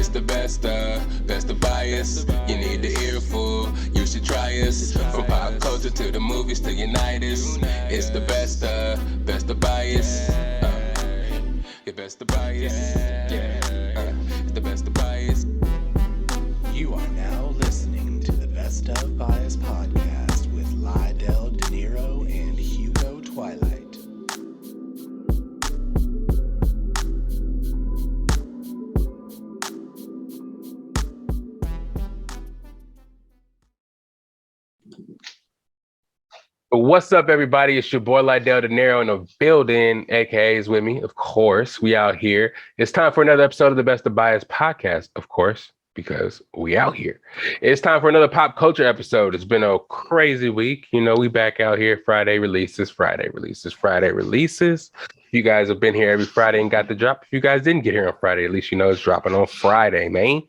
It's the best of bias. You need the earful, you should try us. From pop culture to the movies to Unitas. It's the best of bias. Your best of bias. It's the best of bias. You are now listening to the Best of Bias podcast with Lydell, Dinero, and Hugo Twilight. What's up, everybody? It's your boy Lydell Dinero in the building, aka is with me. Of course, we out here. It's time for another episode of the Best of Bias podcast, of course, because we out here. It's time for another pop culture episode. It's been a crazy week. You know, we back out here. Friday releases. If you guys have been here every Friday and got the drop. If you guys didn't get here on Friday, at least you know it's dropping on Friday, man.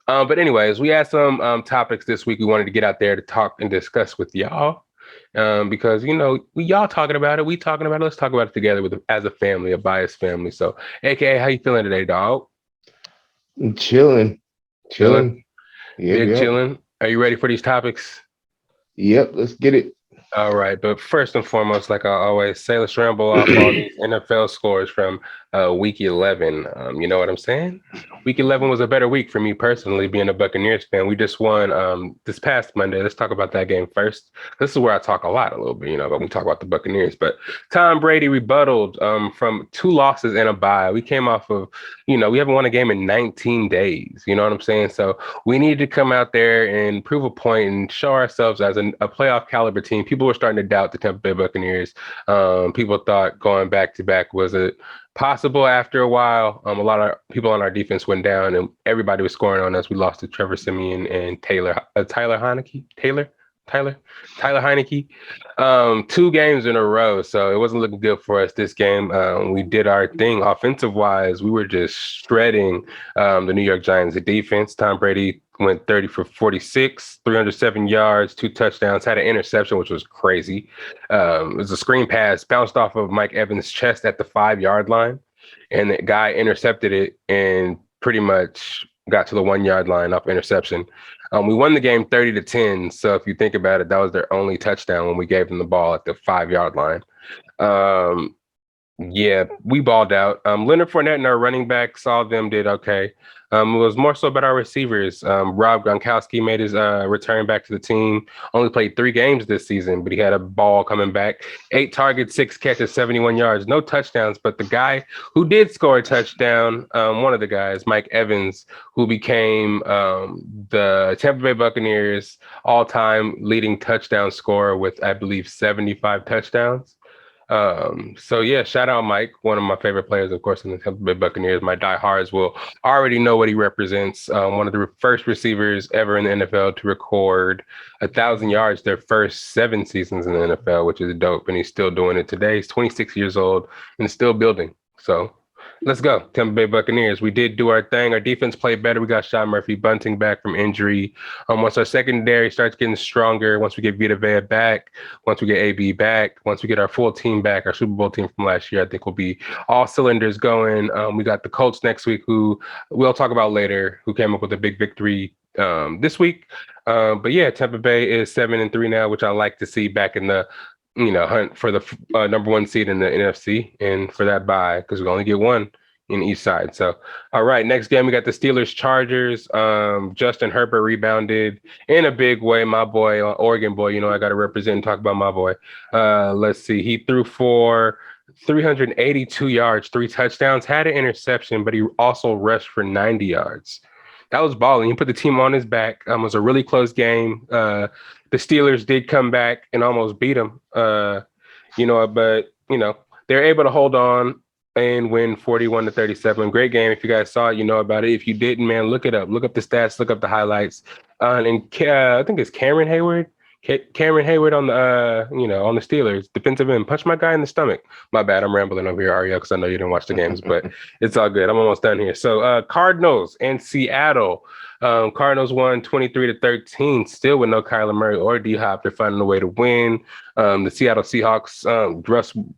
But anyways, we had some topics this week we wanted to get out there to talk and discuss with y'all. Because you know y'all talking about it, we talking about it. Let's talk about it together as a family, a biased family. So, AKA, how you feeling today, dog? Chilling. Big chilling. Are you ready for these topics? Yep, let's get it. All right, but first and foremost, like I always say, let's ramble off all these NFL scores from week 11. You know what I'm saying? Week 11 was a better week for me personally, being a Buccaneers fan. We just won this past Monday. Let's talk about that game first. This is where I talk a little bit, you know, but we talk about the Buccaneers. But Tom Brady rebutted from 2 losses and a bye. We came off of, you know, we haven't won a game in 19 days. You know what I'm saying? So we need to come out there and prove a point and show ourselves as a playoff caliber team. People were starting to doubt the Tampa Bay Buccaneers. People thought going back to back was it possible after a while. A lot of people on our defense went down and everybody was scoring on us. We lost to Trevor Siemian and Tyler Heineke. 2 games in a row. So it wasn't looking good for us this game. We did our thing offensive wise. We were just shredding the New York Giants' defense. Tom Brady went 30 for 46, 307 yards, 2 touchdowns, had an interception, which was crazy. It was a screen pass, bounced off of Mike Evans' chest at the 5-yard line. And the guy intercepted it and pretty much got to the 1-yard line off interception. We won the game 30-10. So if you think about it, that was their only touchdown when we gave them the ball at the 5-yard line. Yeah, we balled out. Leonard Fournette and our running back saw them, did okay. It was more so about our receivers. Rob Gronkowski made his return back to the team. Only played 3 games this season, but he had a ball coming back. 8 targets, 6 catches, 71 yards, no touchdowns. But the guy who did score a touchdown, one of the guys, Mike Evans, who became the Tampa Bay Buccaneers all-time leading touchdown scorer with, I believe, 75 touchdowns. So yeah, shout out Mike, one of my favorite players, of course, in the Tampa Bay Buccaneers. My diehards will already know what he represents. One of the first receivers ever in the NFL to record 1,000 yards their first 7 seasons in the NFL, which is dope. And he's still doing it today. He's 26 years old and still building. So let's go, Tampa Bay Buccaneers. We did do our thing. Our defense played better. We got Sean Murphy-Bunting back from injury. Once our secondary starts getting stronger, once we get Vita Vea back, once we get AB back, once we get our full team back, our Super Bowl team from last year, I think we'll be all cylinders going. We got the Colts next week, who we'll talk about later, who came up with a big victory this week. But yeah, Tampa Bay is 7-3 now, which I like to see back in the hunt for the number 1 seed in the NFC and for that bye, because we only get 1 in each side. So, all right, next game, we got the Steelers-Chargers. Justin Herbert rebounded in a big way. My boy, Oregon boy, you know, I got to represent and talk about my boy. Let's see. He threw for 382 yards, 3 touchdowns, had an interception, but he also rushed for 90 yards. That was balling. He put the team on his back. It was a really close game. The Steelers did come back and almost beat them, but they're able to hold on and win 41-37. Great game. If you guys saw it, you know about it. If you didn't, man, look it up. Look up the stats. Look up the highlights. I think it's Cameron Hayward. Cameron Hayward on the on the Steelers defensive end. Punch my guy in the stomach. My bad. I'm rambling over here, Ariel, because I know you didn't watch the games, but it's all good. I'm almost done here. So Cardinals and Seattle. Cardinals won 23-13, still with no Kyler Murray or D-Hop. They're finding a way to win. The Seattle Seahawks,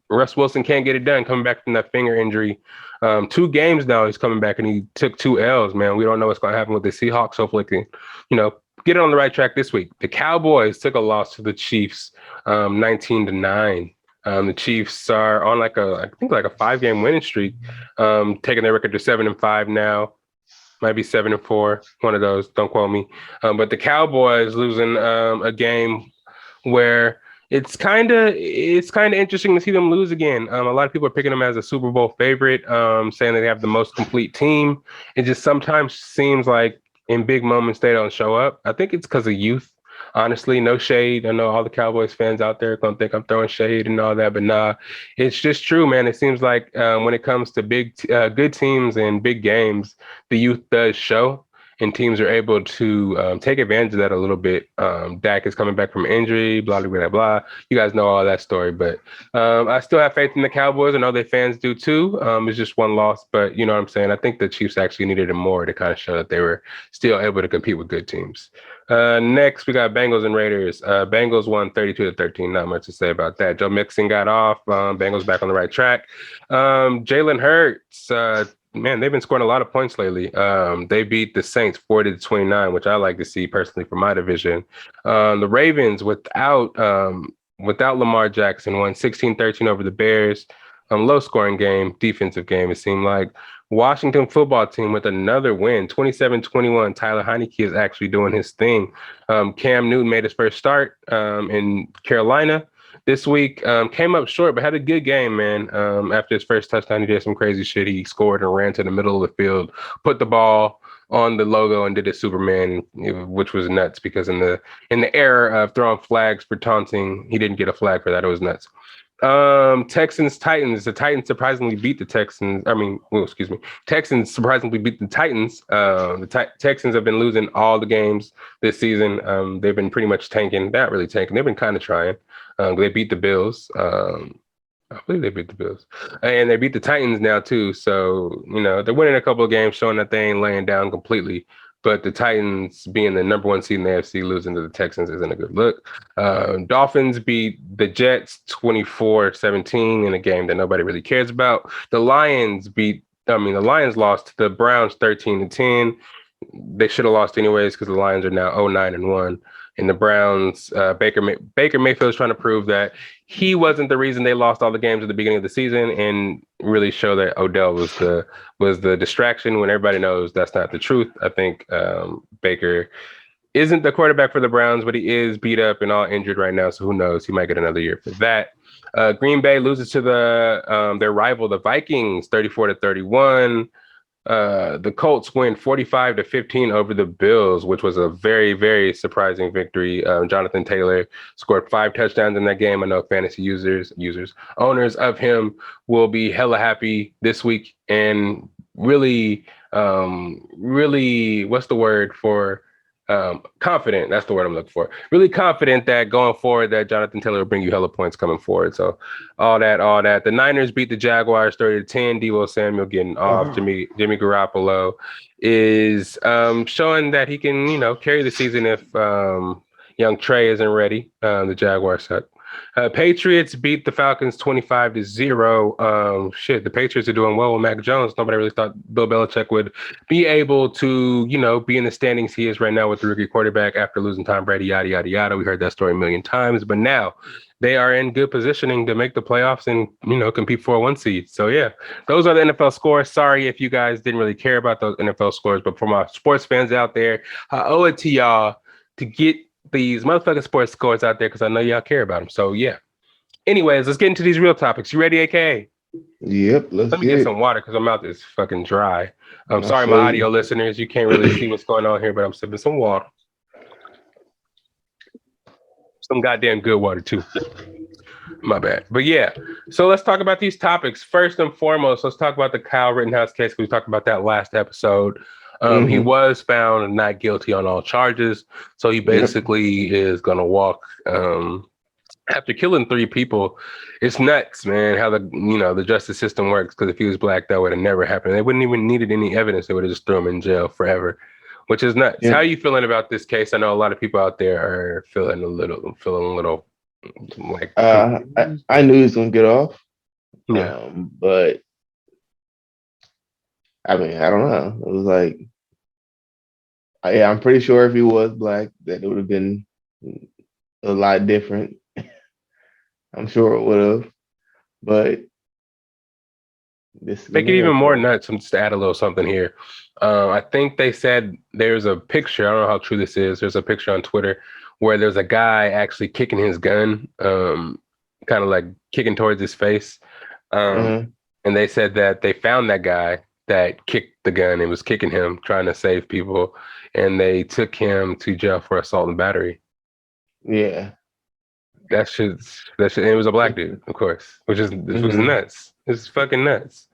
Russ Wilson can't get it done, coming back from that finger injury. 2 games now he's coming back, and he took 2 L's, man. We don't know what's going to happen with the Seahawks. Hopefully, can, get it on the right track this week. The Cowboys took a loss to the Chiefs, 19-9. The Chiefs are on I think a 5-game winning streak, taking their record to 7-5 now. Might be 7-4, one of those. Don't quote me. But the Cowboys losing a game where it's kind of interesting to see them lose again. A lot of people are picking them as a Super Bowl favorite, saying that they have the most complete team. It just sometimes seems like in big moments they don't show up. I think it's because of youth. Honestly, no shade. I know all the Cowboys fans out there gonna think I'm throwing shade and all that, but nah, it's just true, man. It seems like when it comes to good teams and big games, the youth does show, and teams are able to take advantage of that a little bit. Dak is coming back from injury, blah, blah, blah, blah. You guys know all that story, but I still have faith in the Cowboys. I know their fans do too. It's just one loss, but you know what I'm saying? I think the Chiefs actually needed it more to kind of show that they were still able to compete with good teams. Next, we got Bengals and Raiders. Bengals won 32-13. Not much to say about that. Joe Mixon got off. Bengals back on the right track. Jalen Hurts, man, they've been scoring a lot of points lately. They beat the Saints 40-29, which I like to see personally for my division. The Ravens, without Lamar Jackson, won 16-13 over the Bears. Low scoring game, defensive game, it seemed like. Washington football team with another win, 27-21. Tyler Heineke is actually doing his thing. Cam Newton made his first start in Carolina this week. Came up short, but had a good game, man. After his first touchdown, he did some crazy shit. He scored and ran to the middle of the field, put the ball on the logo and did a Superman, which was nuts because in the era of throwing flags for taunting, he didn't get a flag for that. It was nuts. Texans Titans. The Titans surprisingly beat the Texans. Texans surprisingly beat the Titans. The Texans have been losing all the games this season. They've been pretty much tanking. Not really tanking. They've been kind of trying. They beat the Bills. I believe they beat the Bills, and they beat the Titans now too. So they're winning a couple of games, showing that they ain't laying down completely. But the Titans being the number 1 seed in the AFC, losing to the Texans isn't a good look. Dolphins beat the Jets 24-17 in a game that nobody really cares about. The Lions lost to the Browns 13-10. They should have lost anyways because the Lions are now 0-9-1. And the Browns, Baker Mayfield is trying to prove that he wasn't the reason they lost all the games at the beginning of the season, and really show that Odell was the distraction when everybody knows that's not the truth. I think Baker isn't the quarterback for the Browns, but he is beat up and all injured right now. So who knows? He might get another year for that. Green Bay loses to their rival, the Vikings, 34-31. The Colts win 45-15 over the Bills, which was a very, very surprising victory. Jonathan Taylor scored 5 touchdowns in that game. I know fantasy owners of him will be hella happy this week and really, what's the word for confident? That's the word I'm looking for. Really confident that going forward that Jonathan Taylor will bring you hella points coming forward. So all that. The Niners beat the Jaguars 30-10. Deebo Samuel getting off. Jimmy Garoppolo is showing that he can, carry the season if young Trey isn't ready. The Jaguars suck. Patriots beat the Falcons 25-0. The Patriots are doing well with Mac Jones. Nobody really thought Bill Belichick would be able to, be in the standings he is right now with the rookie quarterback after losing Tom Brady, yada, yada, yada. We heard that story a million times, but now they are in good positioning to make the playoffs and, compete for a 1 seed. So, yeah, those are the NFL scores. Sorry if you guys didn't really care about those NFL scores, but for my sports fans out there, I owe it to y'all to get these motherfucking sports scores out there because I know y'all care about them. So, yeah. Anyways, let's get into these real topics. You ready, AKA? Yep, Let me get some water because my mouth is fucking dry. I'm sorry, my audio listeners. You can't really see what's going on here, but I'm sipping some water. Some goddamn good water, too. My bad. But, yeah. So, let's talk about these topics. First and foremost, let's talk about the Kyle Rittenhouse case. We talked about that last episode. He was found not guilty on all charges. So he basically is going to walk after killing 3 people. It's nuts, man, how the justice system works. Because if he was black, that would have never happened. They wouldn't even needed any evidence. They would have just threw him in jail forever. which is nuts. Yeah. How are you feeling about this case? I know a lot of people out there are feeling a little like confused. I knew he was gonna get off. Yeah, But I mean, I don't know. It was like, yeah, I'm pretty sure if he was black, that it would have been a lot different. I'm sure it would have. But this is make it even more America. nuts. I'm just to add a little something here. I think they said there's a picture. I don't know how true this is. There's a picture on Twitter where there's a guy actually kicking his gun, kind of like kicking towards his face. Um, Uh-huh. and they said that they found that guy that kicked the gun and was kicking him, trying to save people, and they took him to jail for assault and battery. Yeah. That shit. And it was a black dude, of course, which was Hmm. nuts. It's fucking nuts.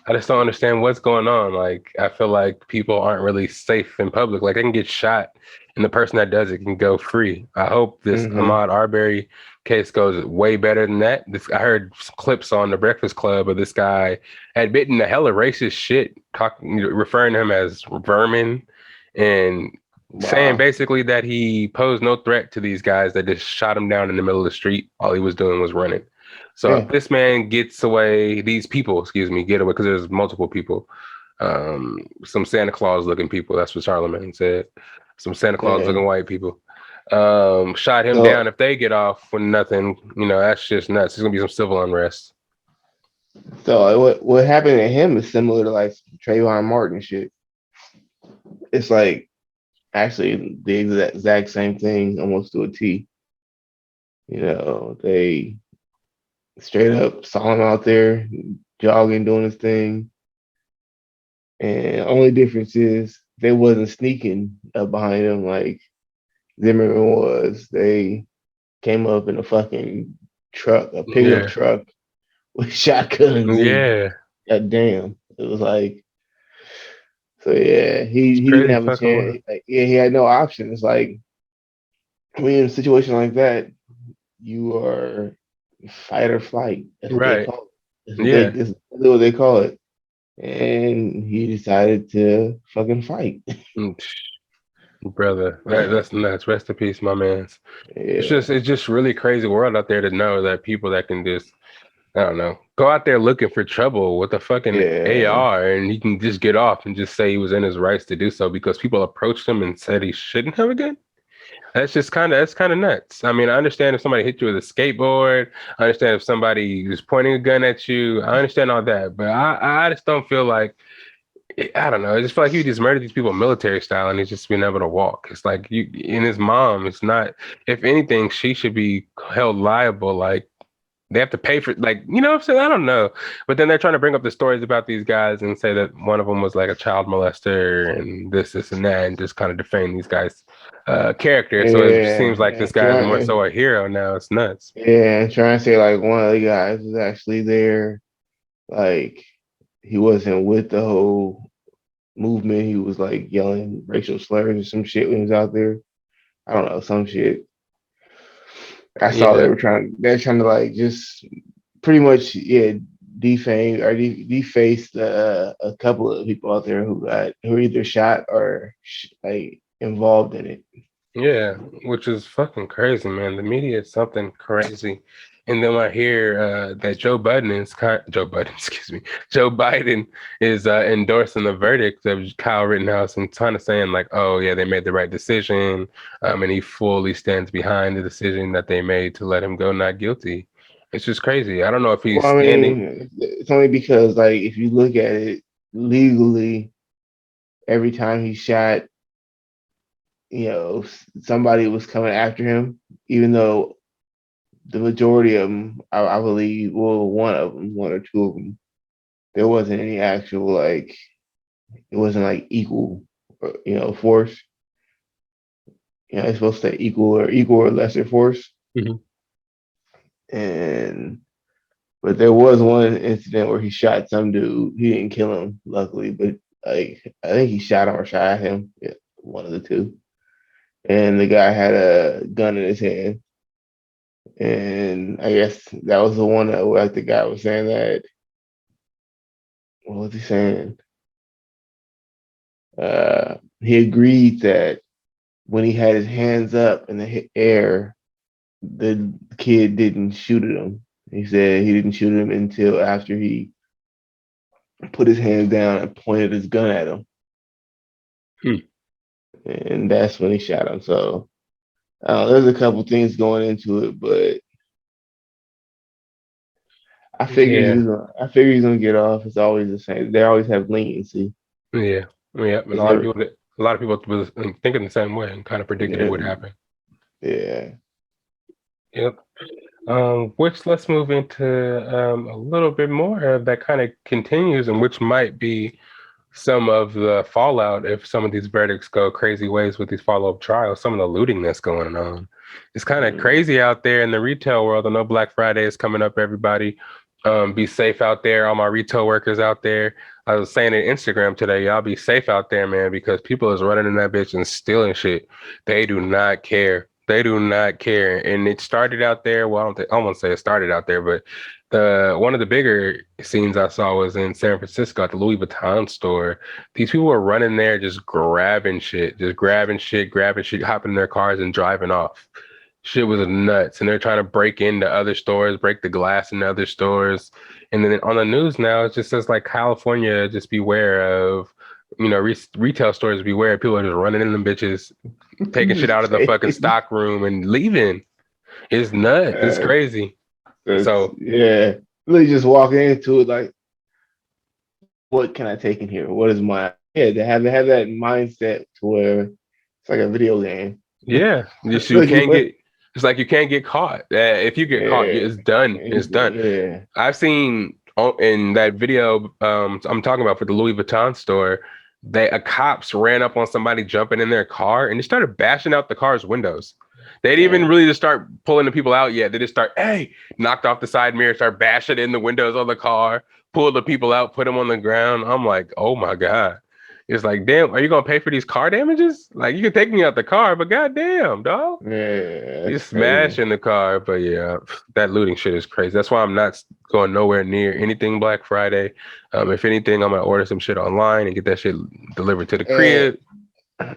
I just don't understand what's going on. Like, I feel like people aren't really safe in public. Like, they can get shot, and the person that does it can go free. I hope this Hmm. Ahmaud Arbery case goes way better than that. I heard some clips on the Breakfast Club of this guy admitting the hella racist shit, referring to him as vermin, and saying Wow. basically that he posed no threat to these guys that just shot him down in the middle of the street. All he was doing was running. So if Yeah. this man gets away, these people, excuse me, get away because there's multiple people, some Santa Claus looking people. That's what Charlemagne said. Some Santa Claus Yeah. looking white people, shot him down. So If they get off with nothing, that's just nuts. There's gonna be some civil unrest. what happened to him is similar to like Trayvon Martin shit. It's like actually the exact same thing, almost to a T. They straight up saw him out there jogging, doing his thing, and only difference is they wasn't sneaking up behind him like Zimmerman was. They came up in a fucking truck, a pickup Yeah, truck with shotguns, and yeah, goddamn, it was like, so yeah, he it's he didn't crazy have a fucking chance. world. Like, yeah, he had no option. It's like when you're in a situation like that, you are fight or flight. That's what they Right? call it. Yeah. This is what they call it. And he decided to fucking fight. Mm, brother, that's nuts. Rest in peace, my man's. Yeah, It's just really crazy world out there to know that people that can just I don't know go out there looking for trouble with a fucking yeah, AR and he can just get off and just say he was in his rights to do so because people approached him and said he shouldn't have a gun. That's kind of nuts. I mean, I understand if somebody hit you with a skateboard. I understand if somebody was pointing a gun at you. I understand all that, but I just don't feel like I don't know. I just feel like he just murdered these people military style, and he's just been able to walk. It's like you and his mom. It's not. If anything, she should be held liable. Like they have to pay for. Like what I'm saying. I don't know. But then they're trying to bring up the stories about these guys and say that one of them was like a child molester and this, and that, and just kind of defame these guys' character. So it seems like yeah. this guy's more so a hero now. It's nuts. Trying to say like one of the guys was actually there. Like he wasn't with the whole movement. He was like yelling racial slurs or some shit when he was out there. I don't know, some shit. I saw Yeah. they're trying to like just pretty much, yeah, defame or deface a couple of people out there who either shot or like involved in it. Yeah, which is fucking crazy, man. The media is something crazy. And then I hear that Joe Biden, excuse me, Joe Biden is endorsing the verdict of Kyle Rittenhouse and kind of saying like, oh yeah, they made the right decision, and he fully stands behind the decision that they made to let him go not guilty. It's just crazy. I don't know if he's Well, I standing. mean, it's only because like if you look at it legally, every time he shot, somebody was coming after him, even though the majority of them, I believe, well, one of them, one or two of them, there wasn't any actual like, it wasn't like equal, force. It's supposed to say equal or lesser force. Mhm. And but there was one incident where he shot some dude. He didn't kill him, luckily, but like I think he shot him or shot at him. Yeah, one of the two. And the guy had a gun in his hand. And I guess that was the one that like the guy was saying that what was he saying? he agreed that when he had his hands up in the air, the kid didn't shoot at him. He said he didn't shoot him until after he put his hands down and pointed his gun at him. Hmm. And that's when he shot him. So there's a couple things going into it, but Yeah. I figure he's gonna get off. It's always the same. They always have leniency. Yeah. Yeah. And It's never, a lot of people was thinking the same way and kind of predicted it yeah, would happen. yeah. Yep. Which let's move into a little bit more that kind of continues, and which might be some of the fallout if some of these verdicts go crazy ways with these follow-up trials, some of the looting that's going on. It's kind of crazy out there in the retail world. I know Black Friday is coming up, everybody. Be safe out there, all my retail workers out there. I was saying it Instagram today, y'all be safe out there, man, because people is running in that bitch and stealing shit. They do not care. They do not care. And it started out there. Well, I won't say it started out there, but one of the bigger scenes I saw was in San Francisco at the Louis Vuitton store. These people were running there just grabbing shit, grabbing shit, hopping in their cars and driving off. Shit was nuts. And they're trying to break into other stores, break the glass in other stores. And then on the news now, it just says like California, just beware of, retail stores, beware. People are just running in them bitches, taking shit out of the fucking stock room and leaving. It's nuts. It's crazy. So yeah, really just walking into it like, what can I take in here? What is my to have that mindset to where it's like a video game. Yeah, you can't get. It's like you can't get caught. If you get caught, it's done. It's done. Yeah. I've seen in that video I'm talking about for the Louis Vuitton store, a cops ran up on somebody jumping in their car and they started bashing out the car's windows. They didn't even really just start pulling the people out yet. They just knocked off the side mirror, start bashing in the windows of the car, pull the people out, put them on the ground. I'm like, oh my God. It's like, damn, are you gonna pay for these car damages? Like, you can take me out the car, but goddamn, dog. Yeah, You smashing the car, but yeah, that looting shit is crazy. That's why I'm not going nowhere near anything Black Friday. If anything, I'm gonna order some shit online and get that shit delivered to the crib.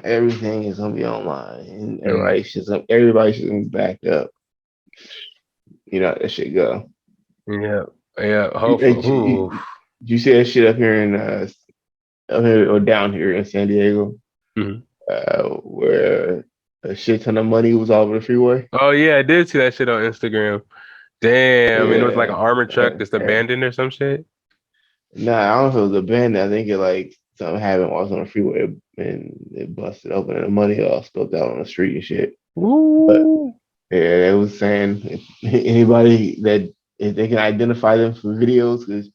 Everything is gonna be online, and everybody should be backed up. You know, that shit go. Yeah. Hopefully. Did you see that shit up here or down here in San Diego, where a shit ton of money was all over the freeway? Oh yeah, I did see that shit on Instagram. Damn, and it was like an armored truck just abandoned or some shit. Nah, I don't know if it was abandoned. I think it like something happened while I was on the freeway and it busted open and the money all spilled out on the street and shit. Ooh. But yeah, it was saying if anybody that if they can identify them from videos, because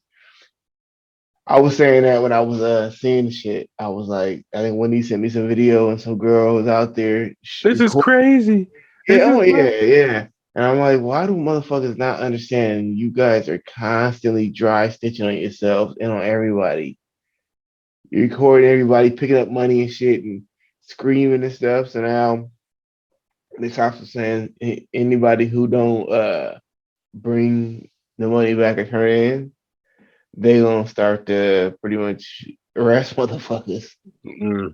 I was saying that when I was seeing the shit, I was like, I think Wendy sent me some video and some girl was out there. This is crazy. Yeah. And I'm like, why do motherfuckers not understand you guys are constantly dry stitching on yourselves and on everybody? You're recording everybody picking up money and shit and screaming and stuff. So now the cops are saying anybody who don't bring the money back or turn it in, they gonna start to pretty much arrest motherfuckers. And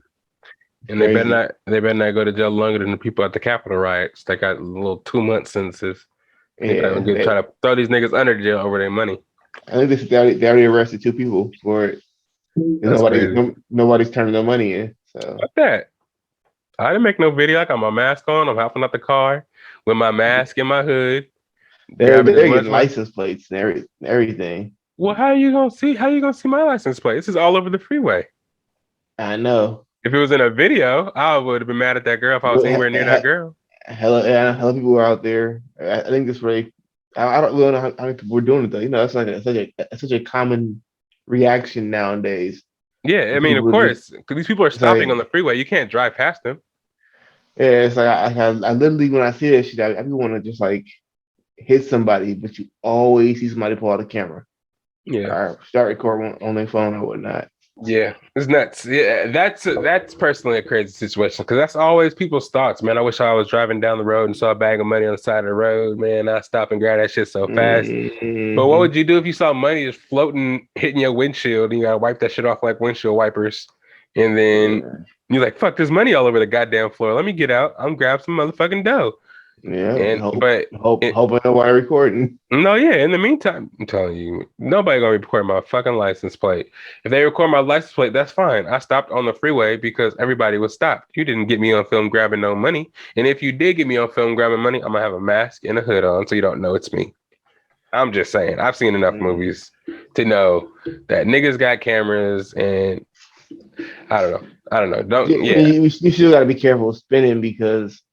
they better not go to jail longer than the people at the Capitol riots. They got little 2-month sentences. They trying to throw these niggas under jail over their money. I think they already arrested 2 people for it. Nobody's turning their money in. So like that. I didn't make no video. I got my mask on. I'm hopping out the car with my mask in my hood. They're getting license plates and everything. Well, how you gonna see my license plate? This is all over the freeway. I know. If it was in a video, I would have been mad at that girl if I was anywhere near that girl. Hella people were out there. I think this really. I don't really know how many people were doing it though. You know, it's like such a common reaction nowadays. Yeah, I mean, of course, because these people are stopping on the freeway. You can't drive past them. Yeah, it's like I literally when I see that shit, I want to just like hit somebody, but you always see somebody pull out a camera. Yeah, or start recording on their phone or whatnot. Yeah, it's nuts. Yeah, that's personally a crazy situation because that's always people's thoughts, man. I wish I was driving down the road and saw a bag of money on the side of the road, man. I'd stop and grab that shit so fast. But what would you do if you saw money just floating, hitting your windshield, and you gotta wipe that shit off like windshield wipers? And then Yeah. you're like, fuck, there's money all over the goddamn floor. Let me get out. I'm grab some motherfucking dough. Yeah. And but it, Hoping nobody recording. no, yeah. In the meantime, I'm telling you, nobody gonna record my fucking license plate. If they record my license plate, that's fine. I stopped on the freeway because everybody was stopped. You didn't get me on film grabbing no money. And if you did get me on film grabbing money, I'm gonna have a mask and a hood on so you don't know it's me. I'm just saying. I've seen enough movies to know that niggas got cameras and I don't know. I don't know. Don't Yeah, yeah. you still got to be careful spending because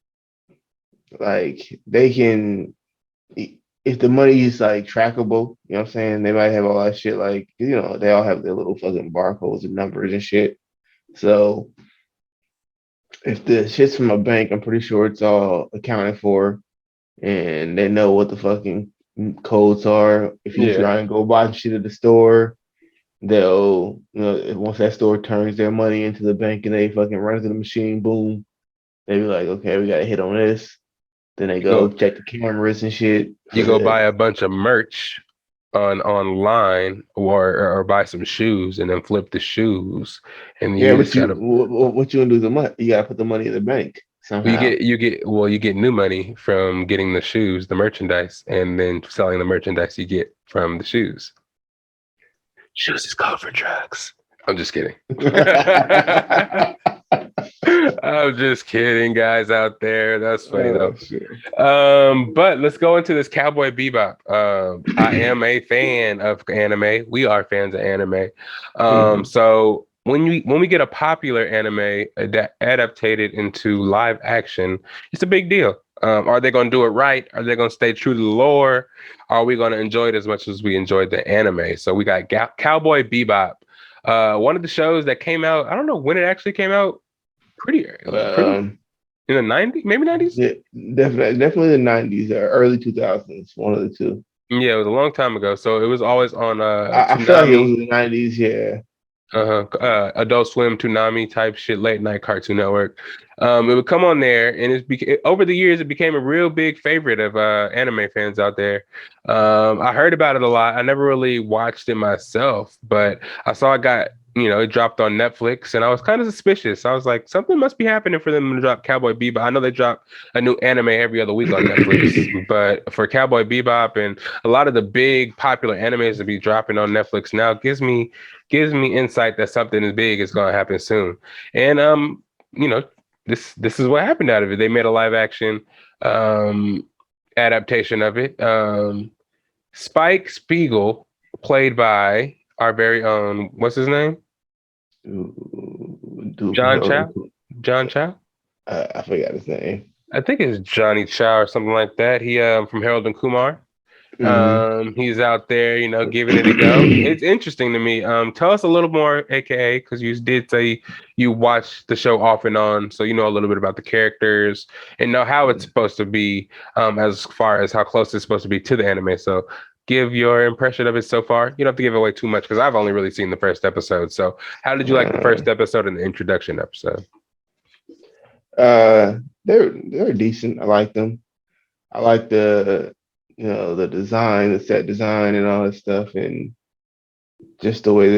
like they can if the money is like trackable, you know what I'm saying? They might have all that shit like they all have their little fucking barcodes and numbers and shit. So if the shit's from a bank, I'm pretty sure it's all accounted for and they know what the fucking codes are. If you Yeah. try and go buy shit at the store, they'll once that store turns their money into the bank and they fucking run to the machine, boom, they be like, okay, we got a hit on this. Then they You go go check the cameras and shit. you go buy a bunch of merch on online or buy some shoes and then flip the shoes and Yeah, you but just you gotta what you gonna do with the money? You gotta put the money in the bank somehow. you get new money from getting the shoes, the merchandise, and then selling the merchandise you get from the shoes. Shoes is code for drugs. I'm just kidding. I'm just kidding, guys out there. That's funny Oh though. shit. But let's go into this Cowboy Bebop. I am a fan of anime. We are fans of anime. Mhm. So when we get a popular anime adapted into live action, it's a big deal. Are they going to do it right? Are they going to stay true to the lore? Are we going to enjoy it as much as we enjoyed the anime? So we got Cowboy Bebop, one of the shows that came out. I don't know when it actually came out. Pretty Um, in the 90s, maybe 90s. yeah, definitely the '90s or early 2000s, one of the two. Yeah, it was a long time ago. So it was always on I feel like it was Toonami, the '90s. Yeah. Adult Swim, Toonami type shit, late night Cartoon Network. It would come on there, and over the years it became a real big favorite of anime fans out there. I heard about it a lot. I never really watched it myself, but I saw it got it dropped on Netflix, and I was kind of suspicious. I was like, something must be happening for them to drop Cowboy Bebop. I know they drop a new anime every other week on Netflix, but for Cowboy Bebop and a lot of the big popular animes to be dropping on Netflix now gives me insight that something as big is going to happen soon. And you know, this is what happened out of it. They made a live action um adaptation of it. Spike Spiegel, played by our very own what's his name? Dude from John Harold. Chow. John Chow. I forgot his name. I think it's Johnny Chow or something like that. He from Harold and Kumar. Hmm. He's out there, giving it a go. It's interesting to me. Tell us a little more, aka, because you did say you watch the show off and on, so you know a little bit about the characters and know how it's supposed to be, as far as how close it's supposed to be to the anime. So give your impression of it so far. You don't have to give away too much because I've only really seen the first episode. So how did you like the Uh, first episode and the introduction episode? they're decent. I like them. I like the design, the set design, and all that stuff, and just the way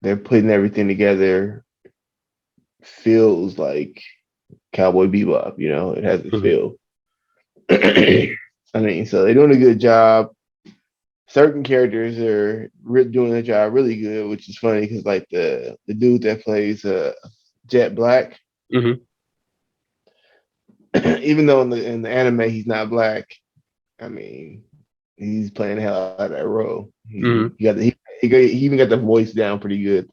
they're putting everything together feels like Cowboy Bebop. It has a Mhm. feel. I mean, so they're doing a good job. Certain characters are doing their job really good, which is funny because like the dude that plays Jet Black, Mhm. even though in the anime he's not black, I mean he's playing the hell out of that role. Mhm. He even got the voice down pretty good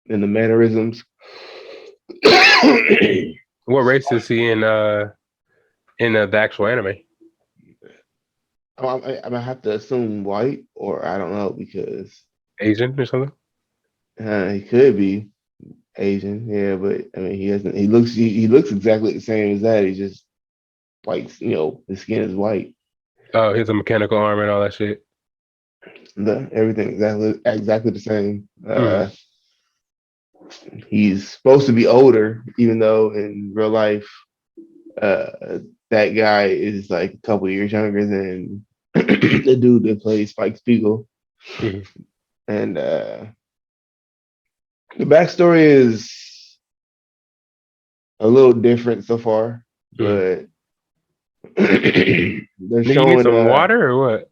in the mannerisms. What race is he in the actual anime? I'm gonna have to assume white, or I don't know because Asian or something? he could be Asian, yeah, but I mean he hasn't. He looks exactly the same as that. He's just white, his skin is white. Oh, he has a mechanical arm and all that shit. Everything exactly the same. Mm. He's supposed to be older, even though in real life, that guy is like a couple years younger than the dude that plays Spike Spiegel. Mm. And The backstory is a little different so far, Mm. but they're Nigga, you need showing some water or what?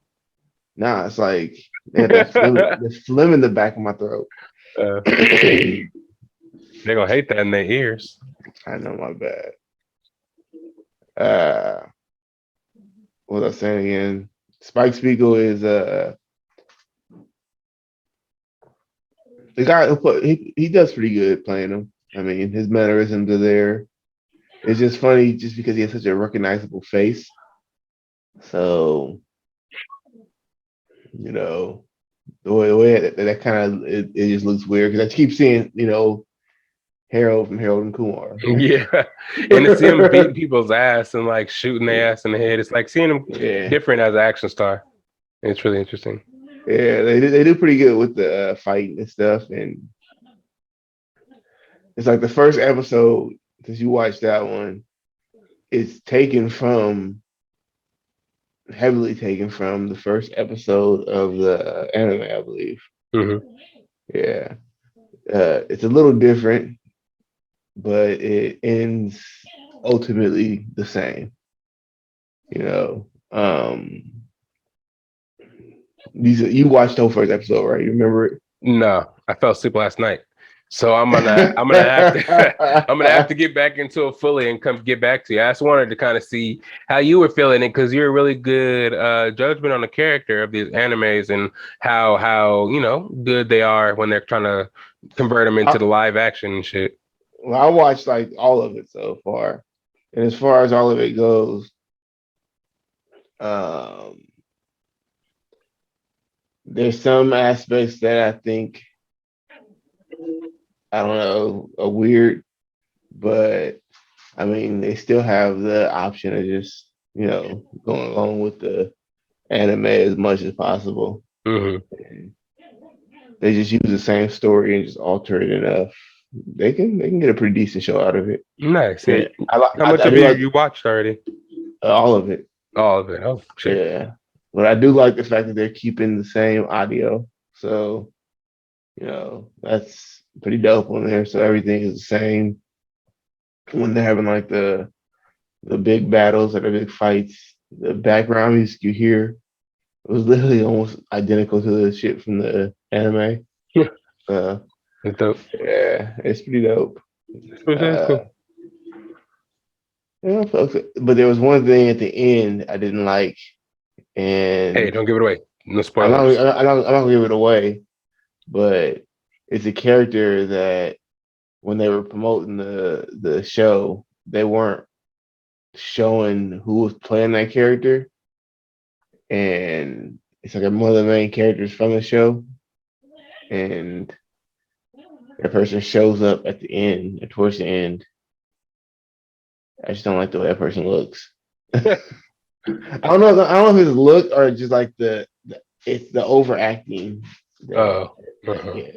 nah, it's like they had the phlegm in the back of my throat. uh, I they're gonna hate that in their ears. know, my bad. Uh what was I saying again? Spike Spiegel is the guy who he does pretty good playing him. I mean, his mannerisms are there. It's just funny just because he has such a recognizable face. So, you know, the way that kind of it just looks weird because I keep seeing, Harold from Harold and Kumar. Yeah, and to see him beating people's ass and like shooting their ass in the head, it's like seeing him Yeah. different as an action star. It's really interesting. Yeah, they do pretty good with the fighting and stuff, and it's like the first episode since you watched that one. It's heavily taken from the first episode of the anime, I believe. Hmm. Yeah, it's a little different, but it ends ultimately the same. You know, you watched the whole first episode, right? You remember No, I fell asleep last night, so I'm gonna have to I'm gonna have to it? get back into it fully and come get back to you. I just wanted to kind of see how you were feeling it because you're a really good judgment on the character of these animes and how good they are when they're trying to convert them into I, the live action and shit. well, I watched like all of it so far, and as far as all of it goes, um, there's some aspects that I think I don't know are weird, but I mean they still have the option of just going along with the anime as much as possible. Hmm. And they just use the same story and just alter it enough. They can get a pretty decent show out of it. Nice. Yeah. And I like How much I of do like you watched already? all of it. All of it. Oh shit. Yeah, but I do like the fact that they're keeping the same audio. So that's pretty dope on there. So everything is the same when they're having like the big battles or the big fights. The background music you hear was literally almost identical to the shit from the anime. Uh, That's dope. yeah, it's pretty dope. That's Uh, cool. folks, but there was one thing at the end I didn't like, Hey, and don't give it away. No I'm not, spoilers. I'm not gonna give it away, but it's a character that when they were promoting the show, they weren't showing who was playing that character, and it's like one of the main characters from the show, and that person shows up at the end, or towards the end. I just don't like the way that person looks. I don't know. I don't know if it's look or just like it's the overacting. Oh, That uh-huh. gets.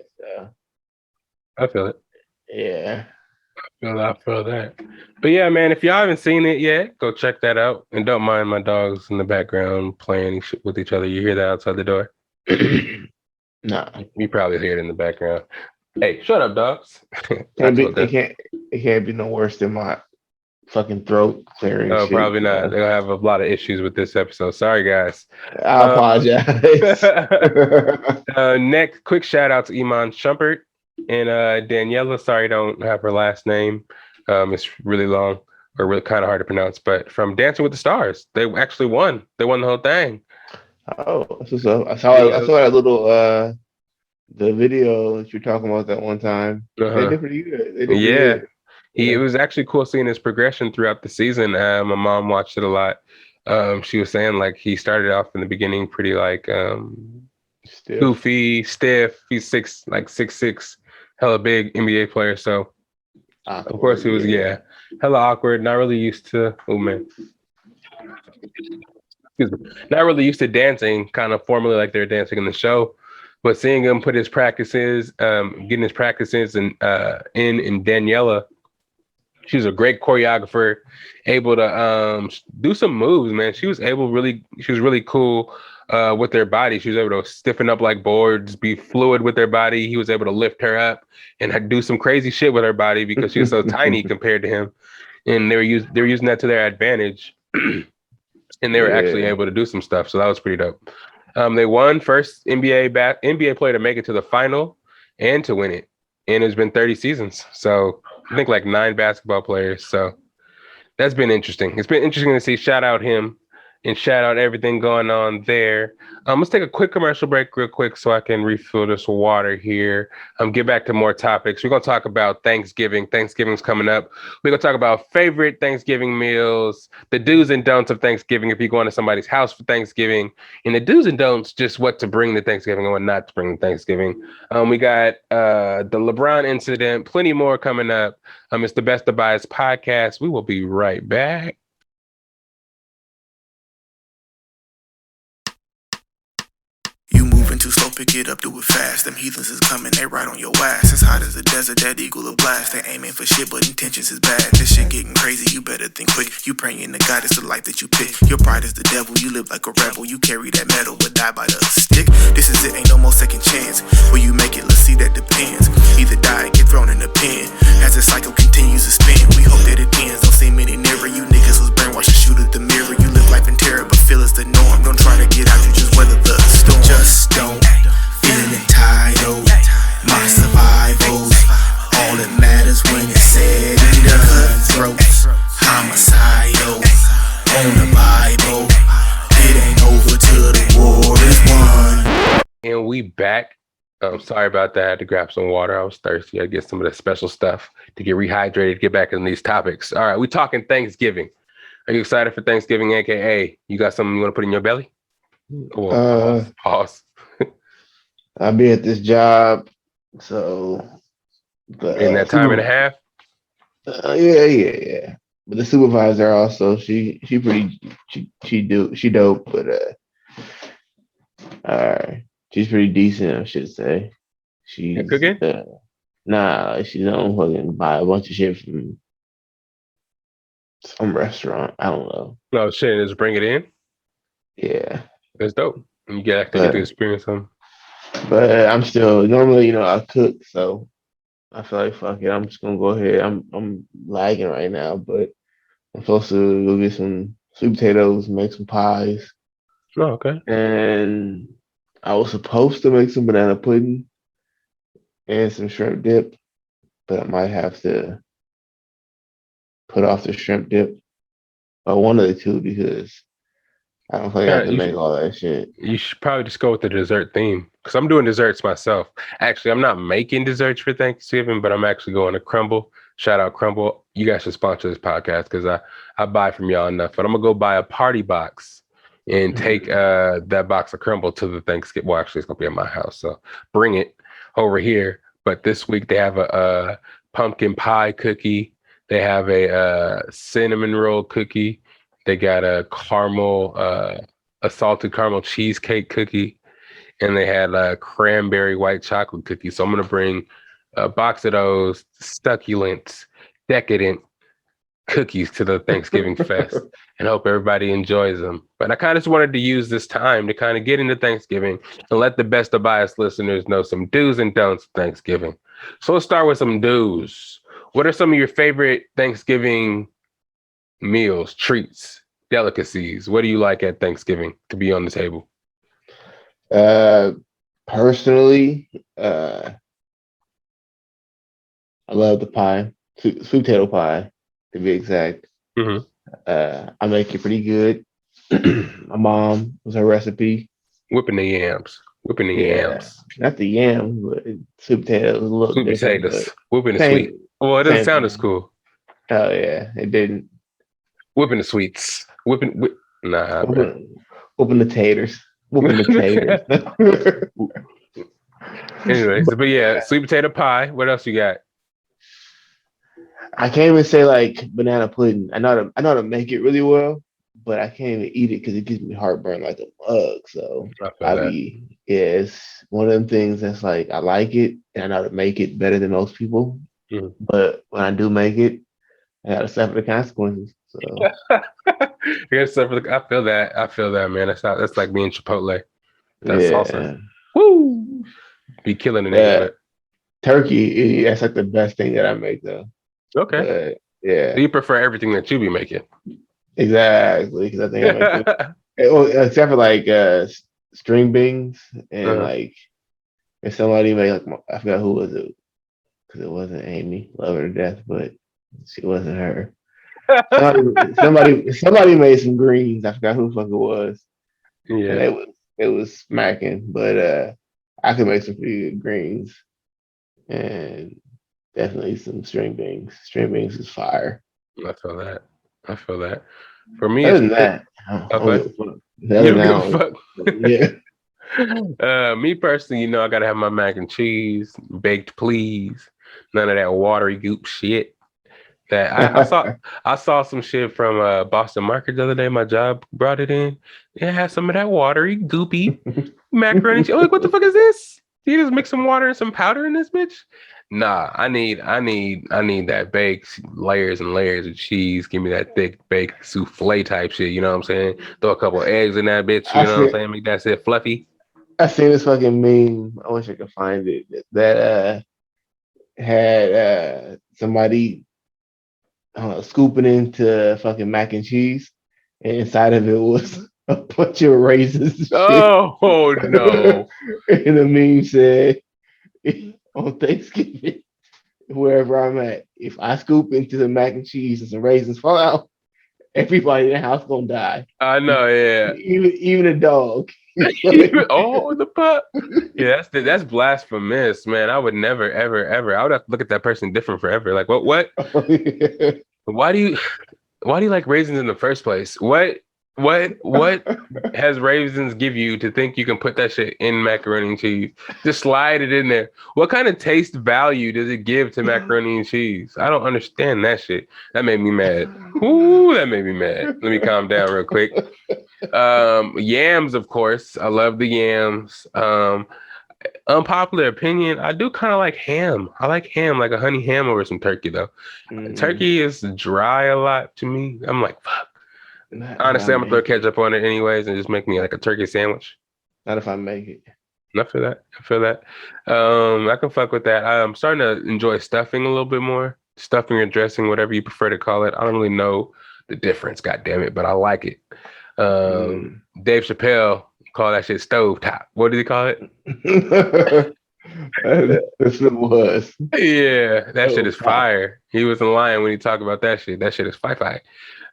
I feel it. Yeah. I feel that. But yeah, man, if y'all haven't seen it yet, go check that out. And don't mind my dogs in the background playing with each other. You hear that outside the door? Nah. You probably hear it in the background. Hey, shut up, dogs. I Can't be. told them. It can't be no worse than my fucking throat clearing Oh, shit. probably not. They're gonna have a lot of issues with this episode. Sorry, guys. I apologize. Next, quick shout out to Iman Shumpert and Daniela. Sorry, I don't have her last name. It's really long or really kind of hard to pronounce. But from Dancing with the Stars, they actually won. They won the whole thing. Oh, I Yeah. saw that little the video that you're talking about that one time. They Uh-huh. did pretty good. They did pretty Yeah. good. It Yeah. was actually cool seeing his progression throughout the season. My mom watched it a lot. She was saying like he started off in the beginning pretty like Stiff. goofy, stiff. He's 6'6", hella big NBA player. So of course Awkward. he was Yeah. hella awkward, not really used to excuse me, not really used to dancing kind of formally like they're dancing in the show. But seeing him put his practices, getting his practices and in Daniela, she was a great choreographer, able to do some moves, man. She was really cool. with their body. She was able to stiffen up like boards, be fluid with their body. He was able to lift her up and do some crazy shit with her body because she was so tiny compared to him. And they were using that to their advantage, and they were actually Yeah. able to do some stuff. So that was pretty dope. They won first NBA player to make it to the final and to win it, and it's been 30 seasons. So I think like 9 basketball players. So that's been interesting. It's been interesting to see. Shout out him and shout out everything going on there. Let's take a quick commercial break real quick so I can refill this water here. Get back to more topics. We're going to talk about Thanksgiving. Thanksgiving's coming up. We're going to talk about favorite Thanksgiving meals, the do's and don'ts of Thanksgiving if you go into somebody's house for Thanksgiving, and the do's and don'ts, just what to bring to Thanksgiving and what not to bring to Thanksgiving. We got the LeBron incident, plenty more coming up. It's the Best of Bias podcast. We will be right back. You moving too slow, pick it up, do it fast. Them heathens is coming, they right on your ass. As hot as the desert, that eagle will blast. They aiming for shit, but intentions is bad. This shit getting crazy, you better think quick. You praying to God, it's the life that you pick. Your pride is the devil, you live like a rebel. You carry that metal, but die by the stick. This is it, ain't no more second chance. Will you make it? Let's see, that depends. Either die or get thrown in the pen. As the cycle continues to spin, we hope that it ends. Don't see many nearer. You niggas was brainwashed to shoot at the mirror. You live life in terror, but feel it's the norm. Don't try to get out, you just weather the storm. Just don't feeling entitled. My survival's all that matters when it's said and done. Cutthroats, homicidal, on the Bible. It ain't over till the war is won. And we back. Sorry about that. I had to grab some water. I was thirsty. I get some of the special stuff to get rehydrated, get back in these topics. All right, we talking Thanksgiving. Are you excited for Thanksgiving, aka you got something you want to put in your belly? Pause. I'll be at this job, so In that time and a half. Yeah. But the supervisor also, she dope, but she's pretty decent, I should say. She's cooking? Nah, she's don't fucking buy a bunch of shit from some restaurant. I don't know. No shit, just bring it in. Yeah, That's dope. You get to experience something. but I'm still normally, I cook, so I feel like fuck it. I'm just gonna go ahead. I'm lagging right now, but I'm supposed to go get some sweet potatoes, make some pies, Oh, okay. and I was supposed to make some banana pudding and some shrimp dip, but I might have to put off the shrimp dip or one of the two because I don't think I have to make all that shit. You should probably just go with the dessert theme because I'm doing desserts myself. Actually, I'm not making desserts for Thanksgiving, but I'm actually going to Crumble. Shout out Crumble. You guys should sponsor this podcast because I buy from y'all enough. But I'm going to go buy a party box and take that box of Crumble to the Thanksgiving. Well, actually, it's going to be at my house. So bring it over here. But this week they have a pumpkin pie cookie. They have a cinnamon roll cookie. They got a salted caramel cheesecake cookie, and they had a cranberry white chocolate cookie. So I'm gonna bring a box of those succulent, decadent cookies to the Thanksgiving fest, and hope everybody enjoys them. But I kind of just wanted to use this time to kind of get into Thanksgiving and let the Best of Bias listeners know some do's and don'ts of Thanksgiving. So let's start with some do's. What are some of your favorite Thanksgiving meals, treats, delicacies? What do you like at Thanksgiving to be on the table? Personally, I love the pie, sweet potato pie, to be exact. Mm-hmm. I make it pretty good. My mom was her recipe. Whipping the yams. Not the yams, but sweet potatoes. A little Sweet different, potatoes. Whipping the same- sweet. Well, it doesn't same sound as thing. cool. Oh yeah, it didn't. Whipping the sweets. Nah, bro. Whooping the taters. Whooping the taters. Anyways, but yeah, sweet potato pie. What else you got? I can't even say like banana pudding. I know how to make it really well, but I can't even eat it because it gives me heartburn like a mug. So it's one of them things that's like I like it and I know how to make it better than most people. Mm-hmm. But when I do make it, I gotta suffer the consequences. So Here's stuff. I feel that. I feel that, man. That's like being Chipotle. That's salsa. Yeah. Woo! Be killing a nigga, But but turkey, that's like the best thing that I make though. okay. But So yeah, you prefer everything that you be making? exactly. Because I think I make the except for like string beans and Uh-huh. like if somebody made like I forgot who was it because it wasn't Amy, love her to death, but she wasn't her. Somebody made some greens. I forgot who the fuck it was, and Yeah, it was smacking. But I could make some pretty good greens and definitely some string beans. String beans is fire. I feel that. I feel that. For me, Other it's than that, I don't okay. give a fuck. You Other than don't that, give a I don't fuck. give a fuck. Me personally, I gotta have my mac and cheese baked, please. None of that watery goop shit. That I saw Yeah. I saw some shit from Boston Market the other day. My job brought it in. It had some of that watery, goopy macaroni. I'm like, what the fuck is this? You just mix some water and some powder in this bitch? Nah, I need that baked layers and layers of cheese. Give me that thick baked souffle type shit. You know what I'm saying? Throw a couple eggs in that bitch. You I know what I'm see. saying? Make that shit fluffy. I seen this fucking meme. I wish I could find it. That had somebody I don't know, scooping into fucking mac and cheese, and inside of it was a bunch of raisins and shit. Oh no. And the meme said, on Thanksgiving, wherever I'm at, if I scoop into the mac and cheese and some raisins fall out, everybody in the house gonna die, I know, yeah. even a dog. Oh, the fuck? Yeah, that's blasphemous, man. I would never, ever, ever. I would have to look at that person different forever. Like, what? Why do you, why do you like raisins in the first place? What has raisins give you to think you can put that shit in macaroni and cheese? Just slide it in there. What kind of taste value does it give to macaroni and cheese? I don't understand that shit. That made me mad. Ooh, that made me mad. Let me calm down real quick. Yams, of course. I love the yams. Unpopular opinion, I do kind of like ham. I like ham, like a honey ham over some turkey though. Mhm. Turkey is dry a lot to me. I'm like, fuck. Not if I Honestly, I'm gonna throw make it. ketchup on it anyways and just make me like a turkey sandwich. Not if I make it. And I feel that. I feel that. I can fuck with that. I'm starting to enjoy stuffing a little bit more. Stuffing or dressing, whatever you prefer to call it. I don't really know the difference, god damn it, but I like it. Mm. Dave Chappelle call that shit stovetop. What did he call it? That's what it was. Yeah, that shit Oh, is top. fire. He wasn't lying when he talked about that shit. That shit is fi.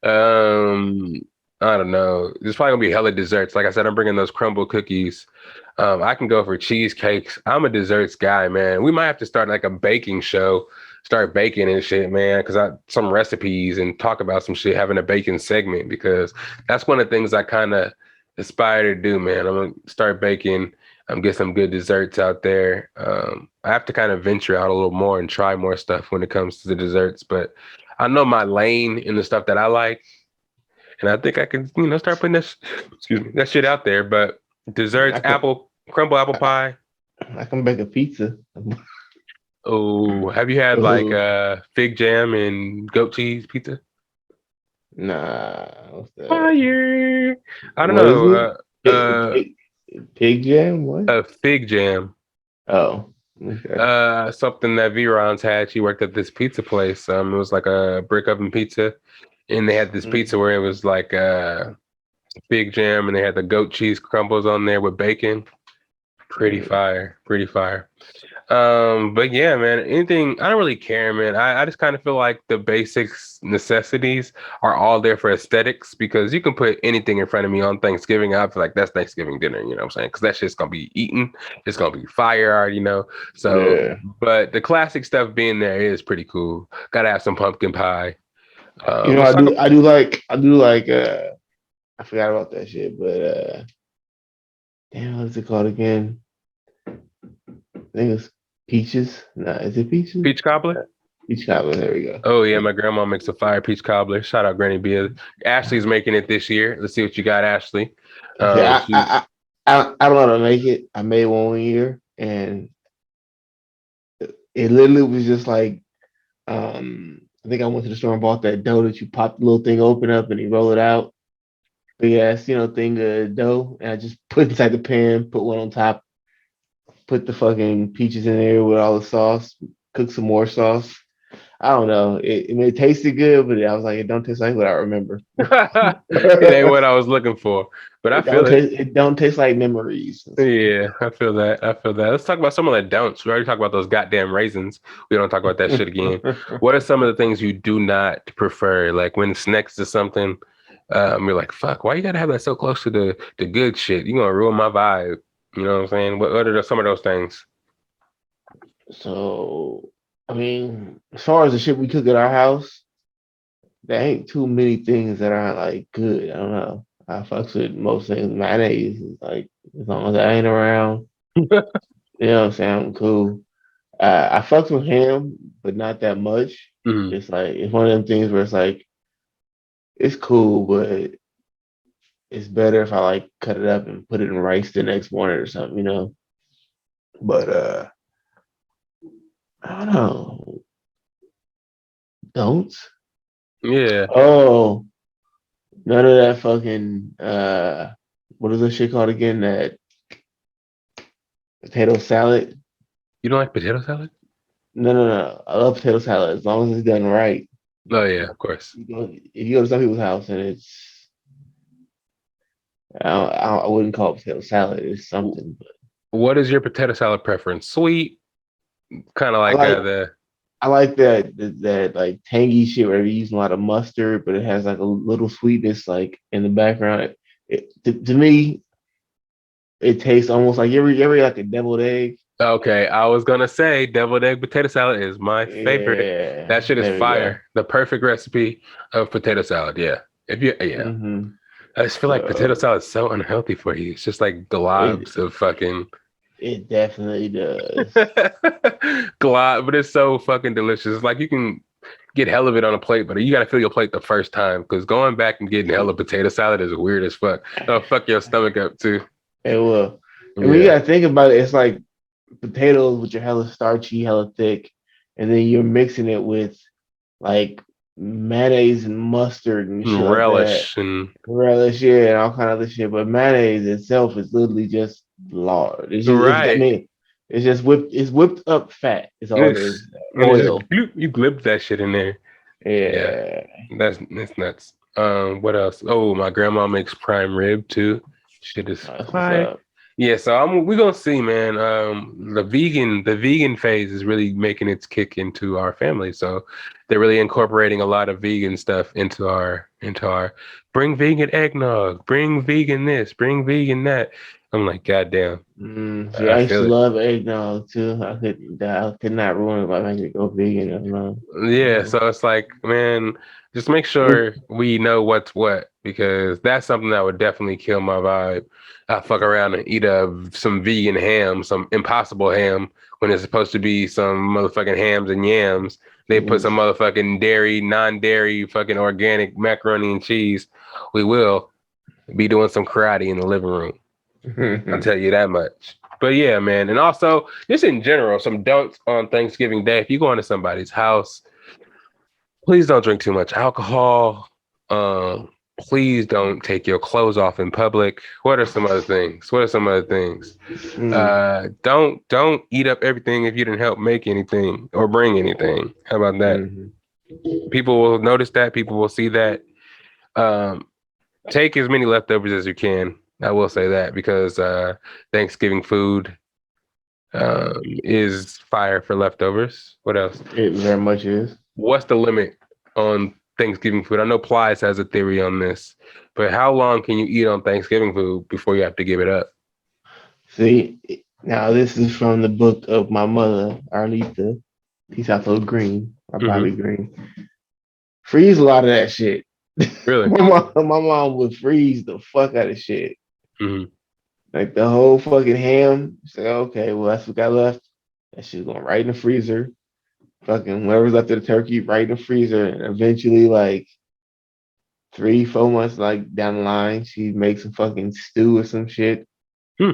Um, I don't know. There's probably gonna be hella desserts. Like I said, I'm bringing those crumble cookies. I can go for cheesecakes. I'm a desserts guy, man. We might have to start like a baking show, start baking and shit, man. Because I some recipes and talk about some shit, having a baking segment because that's one of the things I kind of aspire to do, man. I'm gonna start baking. Get some good desserts out there. I have to kind of venture out a little more and try more stuff when it comes to the desserts, but I know my lane in the stuff that I like, and I think I can, start putting excuse me, that shit out there. But desserts, I can crumble apple I, pie. I can bake a pizza. Oh, have you had like Oh, fig jam and goat cheese pizza? nah, what's that? Fire. I don't What is know. it? Pig jam? What? A fig jam. Oh, okay. Something that Veron's had. She worked at this pizza place. It was like a brick oven pizza, and they had this pizza Mm. where it was like big jam, and they had the goat cheese crumbles on there with bacon. Pretty Mm. fire, pretty fire. But yeah, man, anything, I don't really care, man. I just kind of feel like the basics necessities are all there for aesthetics because you can put anything in front of me on Thanksgiving. I feel like that's Thanksgiving dinner, you know what I'm saying? Because that shit's gonna be eaten, it's gonna be fire, I already know. So, Yeah. but the classic stuff being there is pretty cool. Gotta have some pumpkin pie. I Let's talk. do I do like I forgot about that shit, but damn, what's it called again? I think it's peaches. Nah, is it peaches? Peach cobbler. Peach cobbler, there we go. Oh yeah, my grandma makes a fire peach cobbler. Shout out Granny Bia. Ashley's making it this year. Let's see what you got, Ashley. See, She I don't know how to make it. I made one year, and it literally was just like I think I went to the store and bought that dough that you pop the little thing open up and you roll it out. big ass, thing of dough, and I just put inside the pan, put one on top, put the fucking peaches in there with all the sauce, cook some more sauce. I don't know. It tasted good, but I was like, it don't taste like what I remember. It ain't what I was looking for, but I feel it. It don't taste like memories. Yeah, I feel that. I feel that. Let's talk about some of the don'ts. We already talked about those goddamn raisins. We don't talk about that shit again. What are some of the things you do not prefer? Like when it's next to something, you're like, fuck, why you gotta have that so close to the good shit? You gonna ruin my vibe. You know what I'm saying? What are some of those things? So, I mean, as far as the shit we cook at our house, there ain't too many things that aren't like good. I don't know. I fucks with most things. Mayonnaise is like, as long as I ain't around, you know what I'm saying? I'm cool. I fucks with ham, but not that much. Mhm. It's like it's one of them things where it's like it's cool, but it's better if I like cut it up and put it in rice the next morning or something. But I don't know. Don't. Yeah. Oh, none of that fucking what is this shit called again? That potato salad. You don't like potato salad? No, no, no. I love potato salad as long as it's done right. Oh yeah, of course. If you go to some people's house and it's I wouldn't call it potato salad. It's something, but What is your potato salad preference? Sweet, kind of I like like the I like that like tangy shit where you're using a lot of mustard, but it has like a little sweetness like in the background. To me, it tastes almost like you ever like a deviled egg. Okay, I was gonna say deviled egg potato salad is my favorite. Yeah, That shit is there we go. fire. The perfect recipe of potato salad. Yeah. Yeah. Hmm. I just feel like potato So salad is so unhealthy for you. It's just like it globs of fucking it definitely does. glob, but it's so fucking delicious. It's like you can get hell of it on a plate, but you gotta fill your plate the first time because going back and getting hella potato salad is weird as fuck. It'll fuck your stomach up too. It will. And when you Yeah. gotta think about it, it's like potatoes, which are hella starchy, hella thick, and then you're mixing it with like mayonnaise and mustard and shit And like that. relish and Relish, yeah, and all kind of other shit. But mayonnaise itself is literally just lard. I right. mean, it's just whipped up fat. Is all it It's is. and it's Oil. just you glib that shit in there. Yeah, Yeah. that's nuts. What else? Oh, my grandma makes prime rib too. Shit is That's what's fire. up. Yeah, so we're gonna see, man. The vegan phase is really making its kick into our family. So they're really incorporating a lot of vegan stuff into our bring vegan eggnog, bring vegan this, bring vegan that. I'm like, goddamn, See, I I used feel to it. love eggnog too. I could not ruin it by making it go vegan. I don't know. Yeah, so it's like, man, just make sure we know what's what because that's something that would definitely kill my vibe. I fuck around and eat some vegan ham, some impossible ham, when it's supposed to be some motherfucking hams and yams. They put some motherfucking dairy, non-dairy, fucking organic macaroni and cheese. We will be doing some karate in the living room. I'll tell you that much. But yeah, man. And also, just in general, some don'ts on Thanksgiving Day. If you go into somebody's house, please don't drink too much alcohol. Please don't take your clothes off in public. What are some other things? What are some other things? Don't eat up everything if you didn't help make anything or bring anything. How about that? People will notice that. People will see that. Um, take as many leftovers as you can. I will say that because Thanksgiving food is fire for leftovers. What else? It very much is. What's the limit on Thanksgiving food? I know Plies has a theory on this, but how long can you eat on Thanksgiving food before you have to give it up? See, now this is from the book of my mother, Arlita. Peace out, little green, or Hmm. Bobby Green. Freeze a lot of that shit. Really? My mom would freeze the fuck out of shit. Hmm. Like the whole fucking ham. She's like, okay, well, that's what got left. That shit's going right in the freezer. Fucking whatever's left of the turkey, right in the freezer. And eventually, like 3, 4 months like down the line, she makes some fucking stew or some shit. Hmm.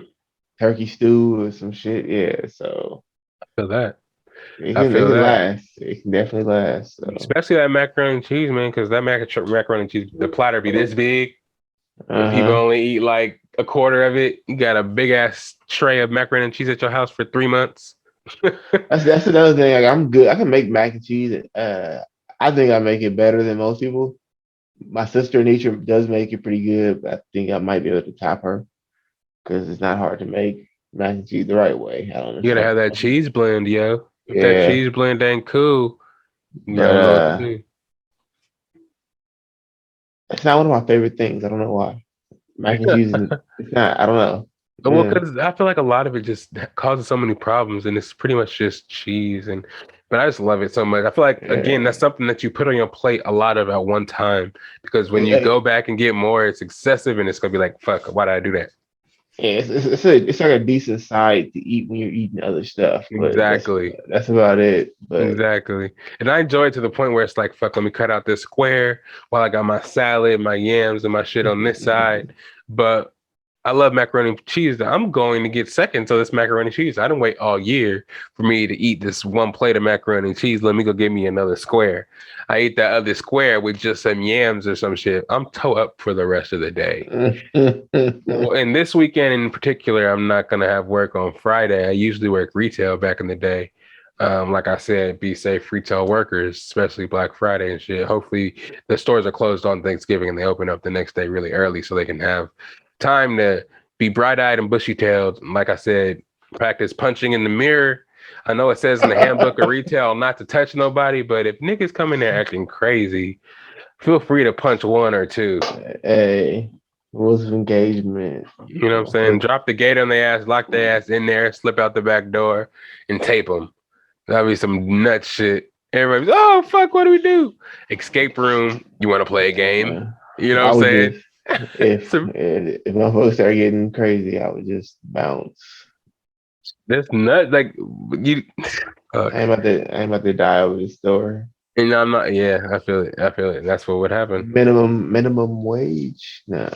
Turkey stew or some shit. Yeah, so I feel that. it I can it feel can that. last. It can definitely last. So Especially that macaroni and cheese, man, because that macaroni and cheese, the platter be this big. And people Uh-huh. only eat like a quarter of it. You got a big ass tray of macaroni and cheese at your house for 3 months. That's another thing. Like I'm good. I can make mac and cheese. I think I make it better than most people. My sister Nature does make it pretty good, but I think I might be able to top her because it's not hard to make mac and cheese the right way. I don't know. You gotta have that cheese blend, yo. If that Yeah, cheese blend ain't cool, you but gotta know what to do. it's not one of my favorite things. I don't know why. Mac and cheese is it's not. I don't know. Well, Yeah, because I feel like a lot of it just causes so many problems, and it's pretty much just cheese. But I just love it so much. I feel like again, that's yeah. something that you put on your plate a lot of at one time. Because when you Hey, go back and get more, it's excessive, and it's gonna be like, fuck, why did I do that? yeah, it's like a decent side to eat when you're eating other stuff, but Exactly. that's about it. But Exactly. And I enjoy it to the point where it's like, fuck, let me cut out this square while I got my salad, my yams, and my shit on this side. But I love macaroni and cheese. I'm going to get second to this macaroni and cheese. I didn't wait all year for me to eat this one plate of macaroni and cheese. Let me go get me another square. I eat that other square with just some yams or some shit. I'm toe up for the rest of the day. Well, and this weekend in particular, I'm not gonna have work on Friday. I usually work retail back in the day. Like I said, be safe, retail workers, especially Black Friday and shit. Hopefully, the stores are closed on Thanksgiving and they open up the next day really early so they can have time to be bright-eyed and bushy-tailed. Like I said, practice punching in the mirror. I know it says in the handbook of retail not to touch nobody, but if niggas come in there acting crazy, feel free to punch one or two. Hey, rules of engagement. You know what I'm saying? Drop the gate on their ass, lock their ass in there, slip out the back door, and tape them. That'd be some nut shit. Everybody's, oh, fuck, what do we do? Escape room. You want to play a game? You know I what I'm would saying? just if my folks start getting crazy, I would just bounce. This nut, like, you. I ain't about to die over this story. And I'm not, yeah, I feel it. I feel it. That's what would happen. Minimum wage. Nah.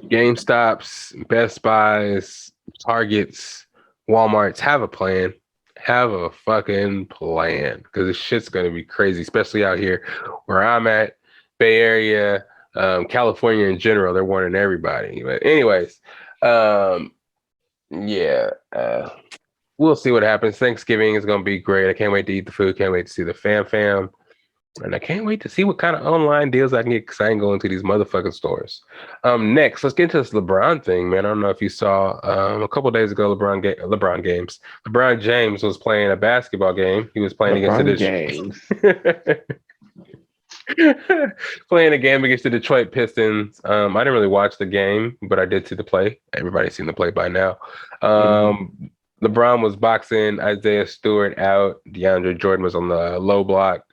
GameStops, Best Buys, Targets, Walmarts have a plan. Have a fucking plan because this shit's gonna be crazy, especially out here where I'm at, Bay Area, California in general. They're warning everybody. But anyways, yeah, we'll see what happens. Thanksgiving is gonna be great. I can't wait to eat the food. Can't wait to see the fam. And I can't wait to see what kind of online deals I can get because I ain't going to these motherfucking stores. Next, let's get into this LeBron thing, man. I don't know if you saw a couple of days ago, LeBron games. LeBron James was playing a basketball game. He was playing against LeBron James. playing a game against the Detroit Pistons. I didn't really watch the game, but I did see the play. Everybody's seen the play by now. LeBron was boxing Isiah Stewart out. DeAndre Jordan was on the low block.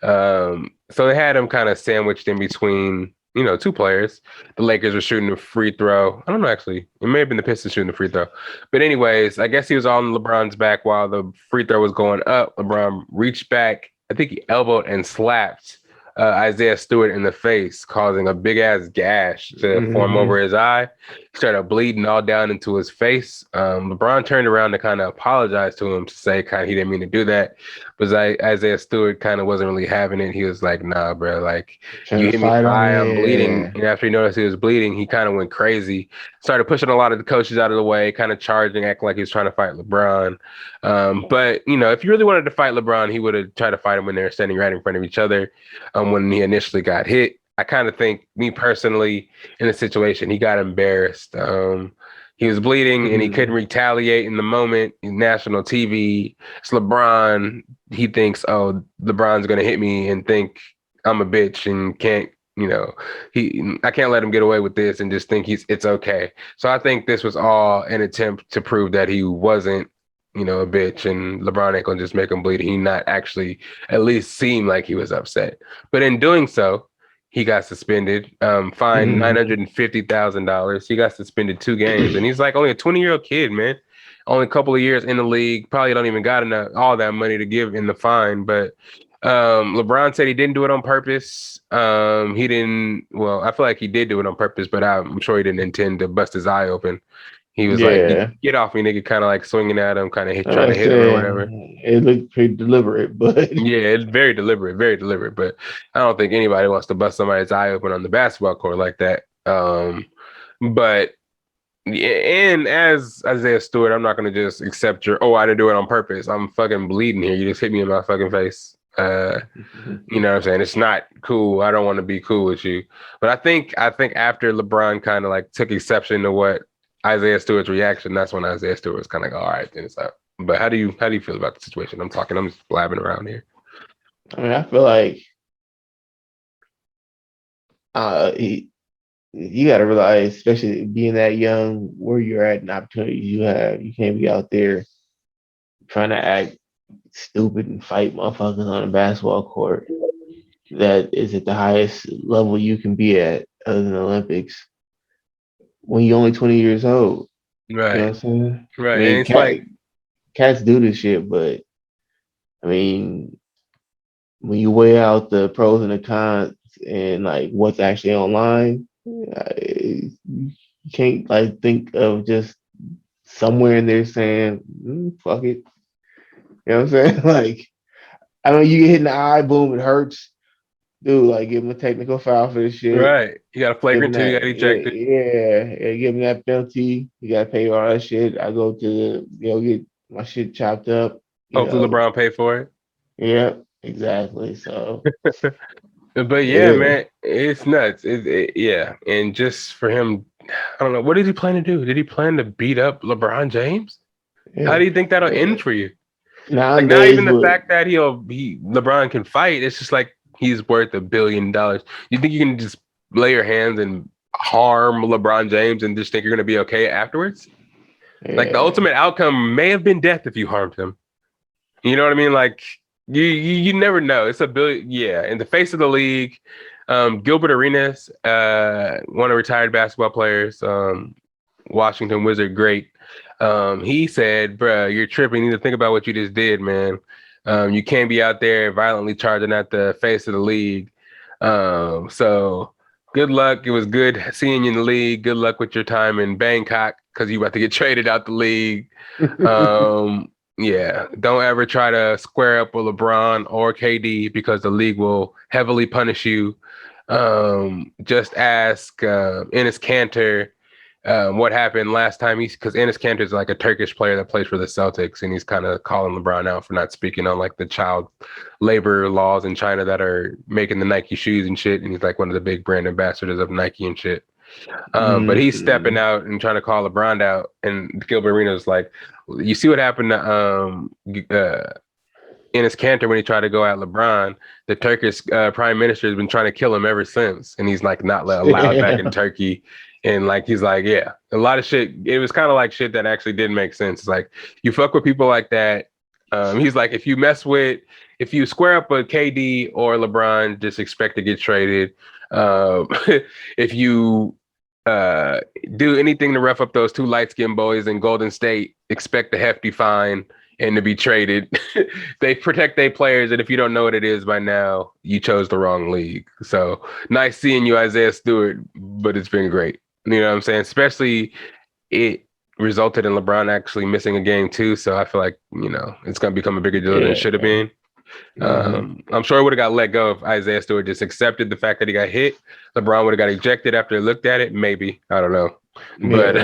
So they had him kind of sandwiched in between, two players. The Lakers were shooting a free throw. I don't know, actually. It may have been the Pistons shooting the free throw. But anyways, I guess he was on LeBron's back while the free throw was going up. LeBron reached back. I think he elbowed and slapped Isiah Stewart in the face, causing a big-ass gash to form over his eye. He started bleeding all down into his face. LeBron turned around to kind of apologize to him to say kind of he didn't mean to do that. But Isiah Stewart kind of wasn't really having it. He was like, nah, bro, like, you hit me high, I'm bleeding. And after he noticed he was bleeding, he kind of went crazy. Started pushing a lot of the coaches out of the way, kind of charging, acting like he was trying to fight LeBron. But, if you really wanted to fight LeBron, he would have tried to fight him when they were standing right in front of each other when he initially got hit. I kind of think, me personally, in the situation, he got embarrassed. He was bleeding and he couldn't retaliate in the moment. National TV, it's LeBron. He thinks, oh, LeBron's going to hit me and think I'm a bitch and can't, I can't let him get away with this and just think it's okay. So I think this was all an attempt to prove that he wasn't, a bitch, and LeBron ain't gonna just make him bleed. He not actually at least seem like he was upset. But in doing so, he got suspended, fined $950,000. He got suspended 2 games, and he's like only a 20-year-old kid, man. Only a couple of years in the league, probably don't even got all that money to give in the fine. But LeBron said he didn't do it on purpose. He didn't. Well, I feel like he did do it on purpose, but I'm sure he didn't intend to bust his eye open. He was like, get off me, nigga, kind of like swinging at him, kind of trying to hit him or whatever. It looked pretty deliberate, but yeah, it's very deliberate. But I don't think anybody wants to bust somebody's eye open on the basketball court like that. But and as Isiah Stewart, I'm not gonna just accept your I didn't do it on purpose. I'm fucking bleeding here. You just hit me in my fucking face. You know what I'm saying? It's not cool. I don't want to be cool with you. But I think after LeBron kind of like took exception to what Isiah Stewart's reaction, that's when Isiah Stewart was kind of like, all right, then it's up. But how do you feel about the situation? I'm just blabbing around here. I mean, I feel like you got to realize, especially being that young, where you're at and opportunities you have. You can't be out there trying to act stupid and fight motherfuckers on a basketball court that is at the highest level you can be at other than the Olympics when you're only 20 years old. You know Right. what I'm saying? I Right. And mean, it's like, cats do this shit, but I mean, when you weigh out the pros and the cons and like what's actually online, you can't like think of just somewhere in there saying, fuck it. You know what I'm saying? Like, I know you get hit in the eye, boom, it hurts. Dude, like, give him a technical foul for this shit. right. You got a Give him flagrant two, you that, got ejected. yeah, give him that penalty. You gotta pay all that shit. I go to get my shit chopped up. Hopefully LeBron paid for it. Yeah, exactly. So, But yeah, yeah, man, it's nuts. Yeah, and just for him, I don't know. What did he plan to do? Did he plan to beat up LeBron James? How yeah. do you think that'll end for you? Like not Nowadays, even the fact that LeBron can fight. It's just like he's worth $1 billion. You think you can just lay your hands and harm LeBron James and just think you're gonna be okay afterwards? Like the yeah, ultimate outcome may have been death if you harmed him. You know what I mean? Like you never know. It's $1 billion. Yeah, in the face of the league, Gilbert Arenas, one of retired basketball players, Washington Wizard, great. He said, "Bruh, you're tripping. You need to think about what you just did, man. You can't be out there violently charging at the face of the league. So good luck. It was good seeing you in the league. Good luck with your time in Bangkok because you about to get traded out the league. Yeah, don't ever try to square up with LeBron or KD because the league will heavily punish you. Just ask Enes Kanter what happened last time. Because Enes Kanter is like a Turkish player that plays for the Celtics, and he's kind of calling LeBron out for not speaking on like the child labor laws in China that are making the Nike shoes and shit. And he's like one of the big brand ambassadors of Nike and shit. But he's stepping out and trying to call LeBron out, and Gilbert Arenas like, you see what happened to Enes Kanter when he tried to go at LeBron. The Turkish prime minister has been trying to kill him ever since, and he's like not allowed back in Turkey. And like he's like, yeah, a lot of shit. It was kind of like shit that actually didn't make sense. It's like you fuck with people like that. He's like, if you square up with KD or LeBron, just expect to get traded. If you do anything to rough up those two light-skinned boys in Golden State, expect a hefty fine and to be traded. They protect their players, and if you don't know what it is by now, you chose the wrong league. So nice seeing you, Isiah Stewart, but it's been great. You know what I'm saying? Especially it resulted in LeBron actually missing a game too. So I feel like, it's going to become a bigger deal than it should have been. I'm sure it would have got let go if Isiah Stewart just accepted the fact that he got hit. LeBron would have got ejected after he looked at it. Maybe. I don't know. But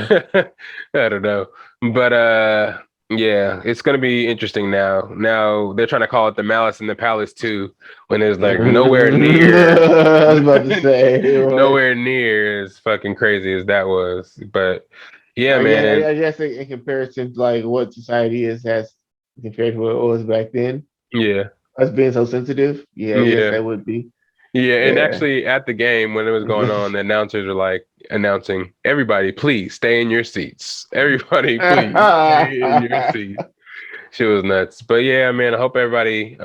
I don't know. But yeah, it's gonna be interesting now. Now they're trying to call it the Malice in the Palace too, when there's like nowhere near I was about to say, nowhere near as fucking crazy as that was. But yeah, man. I guess in comparison to like what society is has compared to what it was back then, Yeah. us being so sensitive, I guess Yeah. that would be. Yeah, and Yeah. actually at the game when it was going on, the announcers were like announcing, everybody, please stay in your seats. Everybody, please stay in your seats. She was nuts. But yeah, man, I hope everybody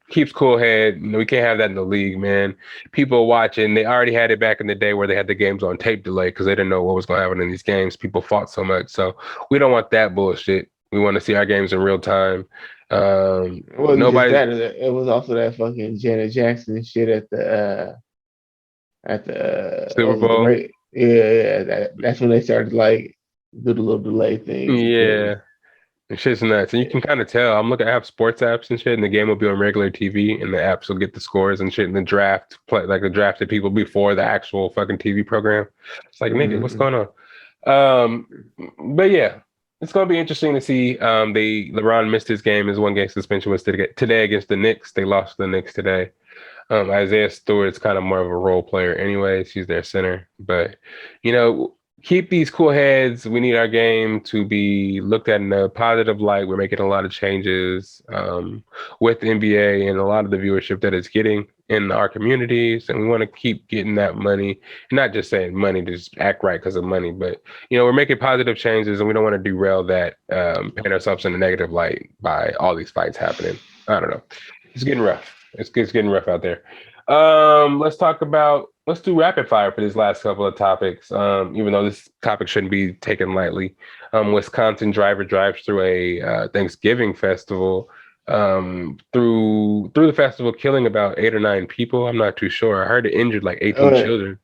keeps cool head. We can't have that in the league, man. People watching, they already had it back in the day where they had the games on tape delay because they didn't know what was going to happen in these games. People fought so much. So we don't want that bullshit. We want to see our games in real time. It wasn't just that. It was also that fucking Janet Jackson shit at the Super was it the Bowl. right? Yeah. That's when they started like do the little delay thing. Yeah. Shit's nuts. And you can kind of tell. I have sports apps and shit, and the game will be on regular TV, and the apps will get the scores and shit, and the draft play like the drafted people before the actual fucking TV program. It's like, nigga, what's Mhm. going on? Um, but yeah, it's gonna be interesting to see. LeBron missed his game. His one game suspension was today against the Knicks. They lost to the Knicks today. Isiah Stewart's kind of more of a role player anyway. She's their center. But, you know, keep these cool heads. We need our game to be looked at in a positive light. We're making a lot of changes with the NBA and a lot of the viewership that it's getting in our communities. And we want to keep getting that money. Not just saying money to just act right because of money, but, you know, we're making positive changes and we don't want to derail that, paint ourselves in a negative light by all these fights happening. I don't know. It's getting rough. It's getting rough out there. Let's do rapid fire for these last couple of topics. Even though this topic shouldn't be taken lightly. Wisconsin driver drives through a Thanksgiving festival. Through the festival, killing about 8 or 9 people. I'm not too sure. I heard it injured like 18 Uh, children.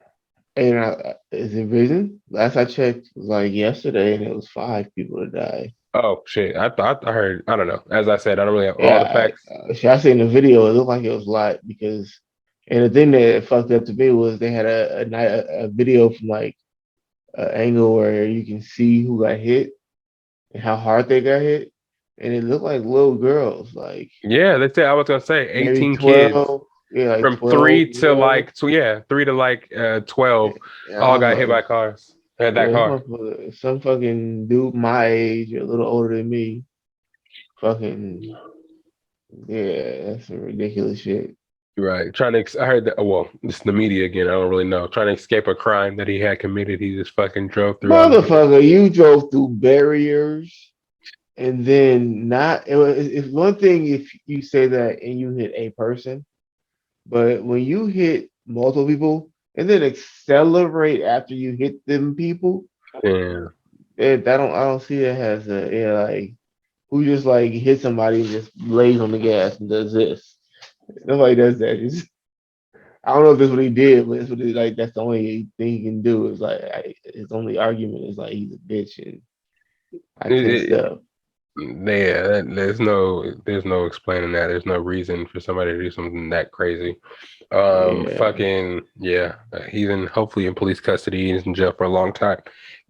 and is it risen? Last I checked, it was like yesterday, and it was 5 people that died. Oh shit! I heard. I don't know. As I said, I don't really have all the Yeah, facts. I seen the video. It looked like it was a lot because, and the thing that fucked up to me was they had a video from like an angle where you can see who got hit and how hard they got hit, and it looked like little girls, like Yeah, that's it. I was gonna say maybe 18 kids. 12, yeah, like From 12 three year to old. like 12 And all I was got hit by like, cars. Had that yeah, this car. motherfucker, some fucking dude my age, or a little older than me, fucking yeah, that's some ridiculous shit. Right. I heard that, well, it's the media again. I don't really know. Trying to escape a crime that he had committed. He just fucking drove through all the people. Motherfucker, you drove through barriers and then not. It's one thing if you say that and you hit a person, but when you hit multiple people and then accelerate after you hit them people, Yeah. I don't see it as a yeah like who just like hit somebody and just lays on the gas and does this. Nobody does that. I don't know if that's what he did, but it's what like that's the only thing he can do is like his only argument is like he's a bitch and I It, can't it, stop. yeah, there's no explaining that. There's no reason for somebody to do something that crazy. Yeah. Fucking yeah, he's in hopefully in police custody. He's in jail for a long time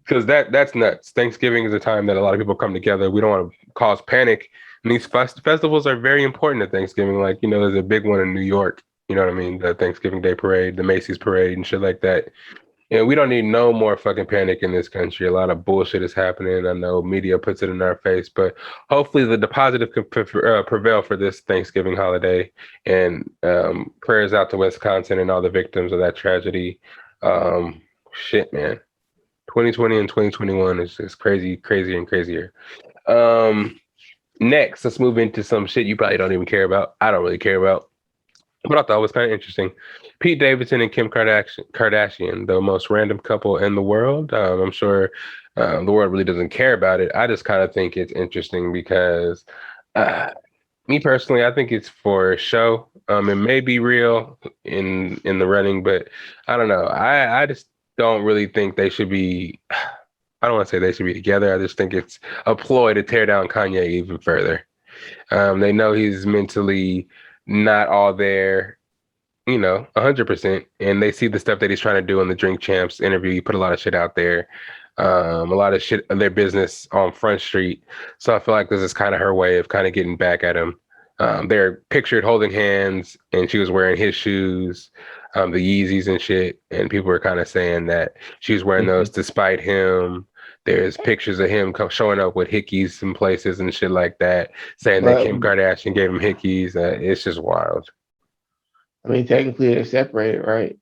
because that's nuts. Thanksgiving is a time that a lot of people come together. We don't want to cause panic, and these festivals are very important at Thanksgiving. Like there's a big one in New York. You know what I mean? The Thanksgiving Day parade, the Macy's parade, and shit like that. And we don't need no more fucking panic in this country. A lot of bullshit is happening. I know media puts it in our face, but hopefully the positive can prevail for this Thanksgiving holiday. And prayers out to Wisconsin and all the victims of that tragedy. Shit, man. 2020 and 2021 is just crazy, crazier and crazier. Um, Next, let's move into some shit you probably don't even care about. I don't really care about. But I thought was kind of interesting. Pete Davidson and Kim Kardashian, the most random couple in the world. I'm sure the world really doesn't care about it. I just kind of think it's interesting because, uh, me personally, I think it's for show. It may be real in the running, but I don't know. I just don't really think they should be. I don't want to say they should be together. I just think it's a ploy to tear down Kanye even further. They know he's mentally not all there, 100%. And they see the stuff that he's trying to do in the Drink Champs interview. He put a lot of shit out there, a lot of shit of their business on Front Street. So I feel like this is kind of her way of kind of getting back at him. They're pictured holding hands, and she was wearing his shoes, the Yeezys and shit. And people were kind of saying that she was wearing those to spite him. There's pictures of him showing up with hickeys in places and shit like that, saying that But Kim Kardashian gave him hickeys. It's just wild. I mean, technically they're separated, right?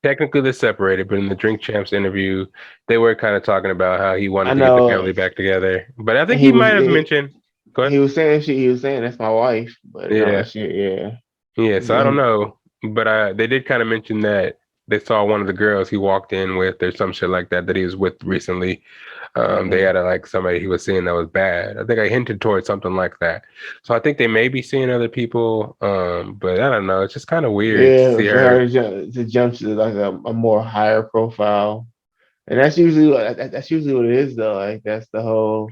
Technically, they're separated, but in the Drink Champs interview, they were kind of talking about how he I wanted to get the know family back together. But I think he he was might have mentioned, go ahead. he was saying that's my wife, but no Yeah, shit, yeah. yeah. So I don't Then know, but they did kind of mention that they saw one of the girls he walked in with, or some shit like that, that he was with recently. They mhm. had like somebody he was seeing that was bad. I think I hinted towards something like that. So I think they may be seeing other people, but I don't know. It's just kind of weird to Yeah, see for her her. to jump to like a more higher profile, and that's usually what it is though. Like that's the whole.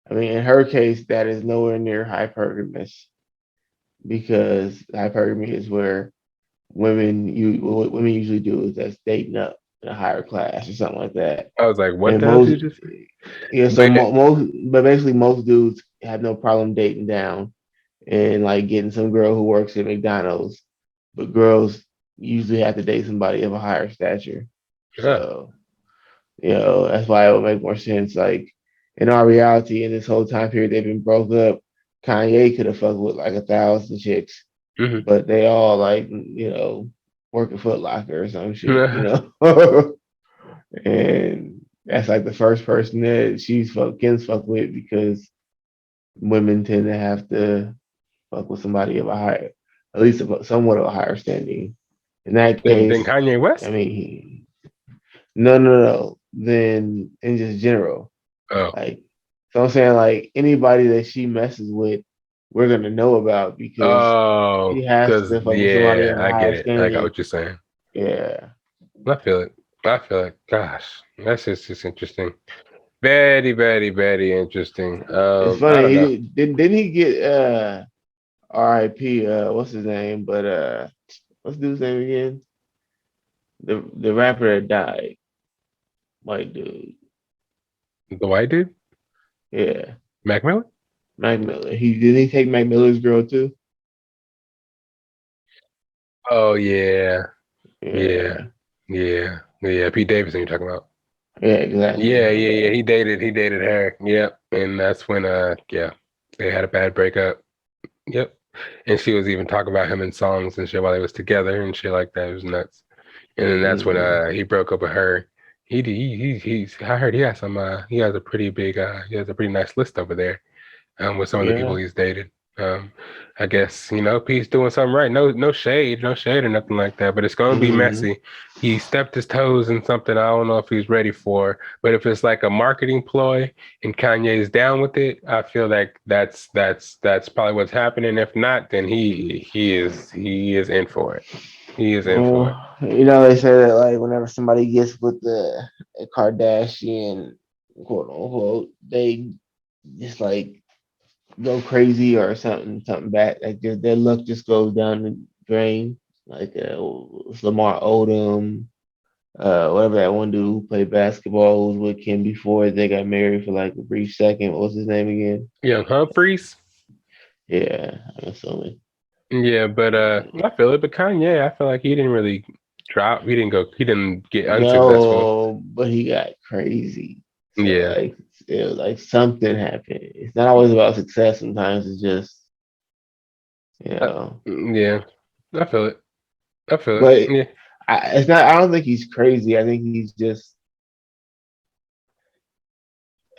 I mean, in her case, that is nowhere near hypergamous because hypergamy is where what women usually do is that's dating up in a higher class or something like that. I was like, what And the hell did most you just say? yeah, so But but basically most dudes have no problem dating down and like getting some girl who works at McDonald's, but girls usually have to date somebody of a higher stature. yeah. So that's why it would make more sense. Like in our reality, in this whole time period they've been broke up, Kanye could have fucked with like 1,000 chicks, Hmm. but they all like work at Foot Locker or some shit. And that's like the first person that Ken's fuck with because women tend to have to fuck with somebody of a higher, at least somewhat of a higher standing. In that Then case, Kanye I West? mean, no. Then in just general, Oh. like, so I'm saying like anybody that she messes with, we're gonna know about because Oh, she has because to fuck with somebody yeah, of a I get higher it. I got standing. what you're saying. Yeah, I feel it. I feel it. Gosh, that's just interesting. Very, very, very interesting. it's I funny. don't He know. didn't he get R.I.P. What's his name? But what's the dude's name again? The rapper that died, white dude. The white dude, Yeah, Mac Miller. Mac Miller. He didn't he take Mac Miller's girl too? Oh yeah, yeah, Yeah, yeah. Pete Davidson, you're talking about? yeah, Yeah, exactly. yeah, yeah. Yeah. He dated her. Yep, and that's when yeah, they had a bad breakup. Yep, and she was even talking about him in songs and shit while they was together and shit like that. It was nuts. And then that's when Mm-hmm. he broke up with her. He's I heard he has a pretty big he has a pretty nice list over there with some of the people Yeah. he's dated. Um, I guess Pete's doing something right. No shade, no shade or nothing like that. But it's gonna be Mm-hmm. messy. He stepped his toes in something I don't know if he's ready for. But if it's like a marketing ploy and Kanye's down with it, I feel like that's probably what's happening. If not, then he is in for it. He is in for it. Well, they say that like whenever somebody gets with the a Kardashian, quote unquote, they just like go crazy or something bad. Like their luck just goes down the drain. Like Lamar Odom, whatever that one dude who played basketball who was with Kim before they got married for like a brief second. What was his name again? Young Humphreys. Yeah, I'm assuming. Yeah, but I feel it. But Kanye, I feel like he didn't really drop. He didn't get unsuccessful. No, but he got crazy. So Yeah, like it was like something happened. It's not always about success. Sometimes it's just you uh, know. yeah, I feel it. I feel it. But Yeah. it's not. I don't think he's crazy. I think he's just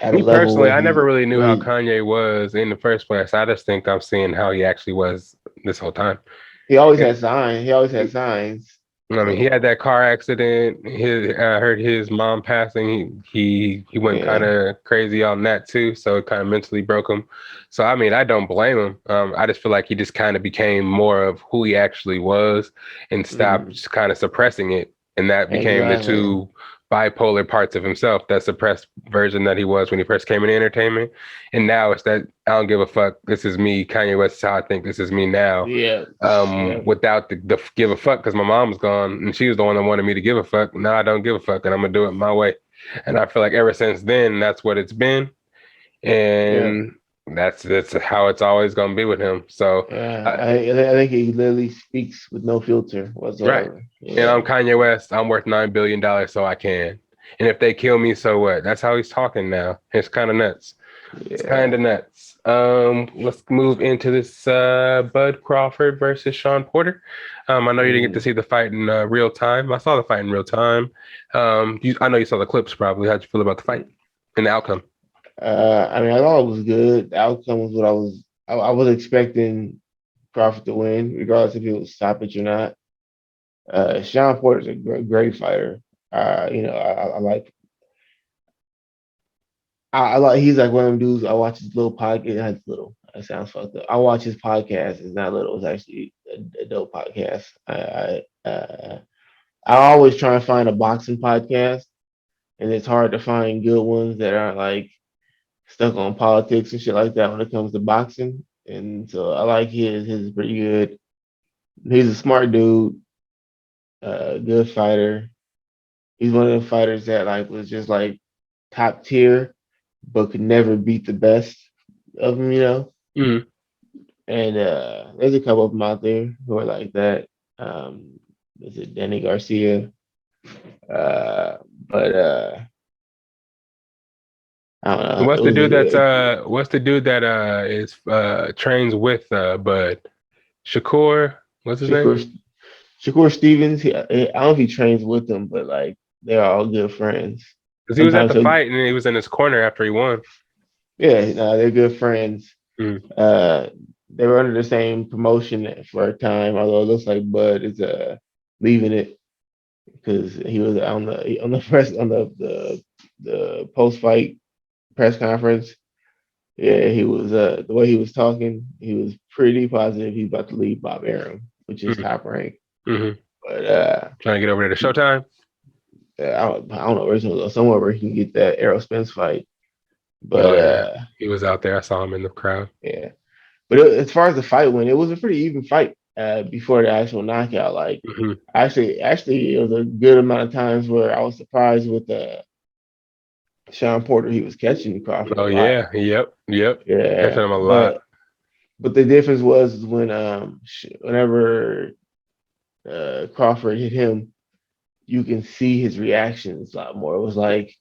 at a Me level personally, where I never really knew how he Kanye was in the first place. I just think I'm seeing how he actually was this whole time. he always And had signs. He always had signs. I mean, he had So that car accident. I heard his mom passing. He went kind yeah. of crazy on that too. So it kind of mentally broke him. So I mean, I don't blame him. I just feel like he just kind of became more of who he actually was and stopped Mm, just kind of suppressing it. And that became the exactly. two bipolar parts of himself. That suppressed version that he was when he first came into entertainment, and now it's that I don't give a fuck. This is me. Kanye West is how I think. This is me now Yeah. Yeah. without the give a fuck because my mom was gone and she was the one that wanted me to give a fuck. Now I don't give a fuck and I'm gonna do it my way. And I feel like ever since then, that's what it's been. Yeah. And that's how it's always gonna be with him. So, Yeah. uh, I think he literally speaks with no filter right. whatsoever. And I'm Yeah. Kanye West. I'm worth $9 billion, so I can. And if they kill me, so what? That's how he's talking now. It's kind of nuts. It's kind Yeah. of nuts. Let's move into this Bud Crawford versus Shawn Porter. I know you didn't get to Mm. see the fight in real time. I saw the fight in real time. I know you saw the clips probably. How'd you feel about the fight and the outcome? I mean, I thought it was good. The outcome was what I was expecting Crawford to win, regardless if it was stoppage or not. Shawn Porter's a great fighter. I like. I like. He's like one of them dudes. I watch his little podcast. Little. That sounds fucked up. I watch his podcast. It's not little. It's actually a dope podcast. I always try and find a boxing podcast, and it's hard to find good ones that aren't like stuck on politics and shit like that when it comes to boxing. And so I like his. His is pretty good. He's a smart dude, good fighter. He's one of the fighters that like was just like top tier, but could never beat the best of them, you know. Mhm. And there's a couple of them out there who are like that. Is it Danny Garcia? Uh, but I don't know. It What's the was dude that's what's the dude that is trains with Bud? Shakur? What's his name? Shakur Shakur Stevens. I don't know if he trains with them, but like they're all good friends. Because he was at Sometimes the he'll, fight and he was in his corner after he won. yeah, no, they're good friends. Mm. Uh, they were under the same promotion for a time, although it looks like Bud is leaving it because he was on the press on the post fight press conference. Yeah, he was the way he was talking, he was pretty positive he's about to leave Bob Arum, which is Mm. top rank. Hmm. But Trying to get over there to Showtime. I don't know where he's gonna go, somewhere where he can get that Errol Spence fight. But Oh yeah, he was out there. I saw him in the crowd. yeah. But as far as the fight went, it was a pretty even fight before the actual knockout. Like Hmm. actually, it was a good amount of times where I was surprised with Shawn Porter. He was catching Crawford a Oh lot. yeah, yep. Yeah, Catching him a lot. but the difference was when whenever Crawford hit him, you can see his reactions a lot more. It was like,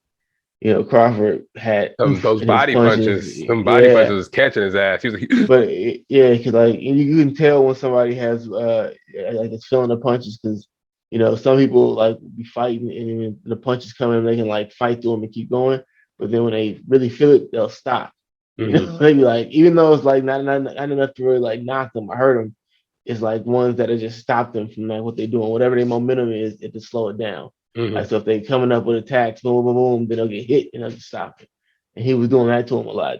you know, Crawford had oomph Those in his body punches. punches, some body punches Yeah, was catching his ass. He was like, but yeah, because like you can tell when somebody has like it's feeling the punches because you know some people like be fighting and when the punches come in they can like fight through them and keep going, but then when they really feel it they'll stop. You hmm. know, they be like even though it's like not enough to really like knock them or hurt them, it's like ones that have just stopped them from like what they're doing, whatever their momentum is, it just slow it down. Hmm. Like so if they coming up with attacks, boom, boom, boom, then they'll get hit and they'll just stop it. And he was doing that to him a lot.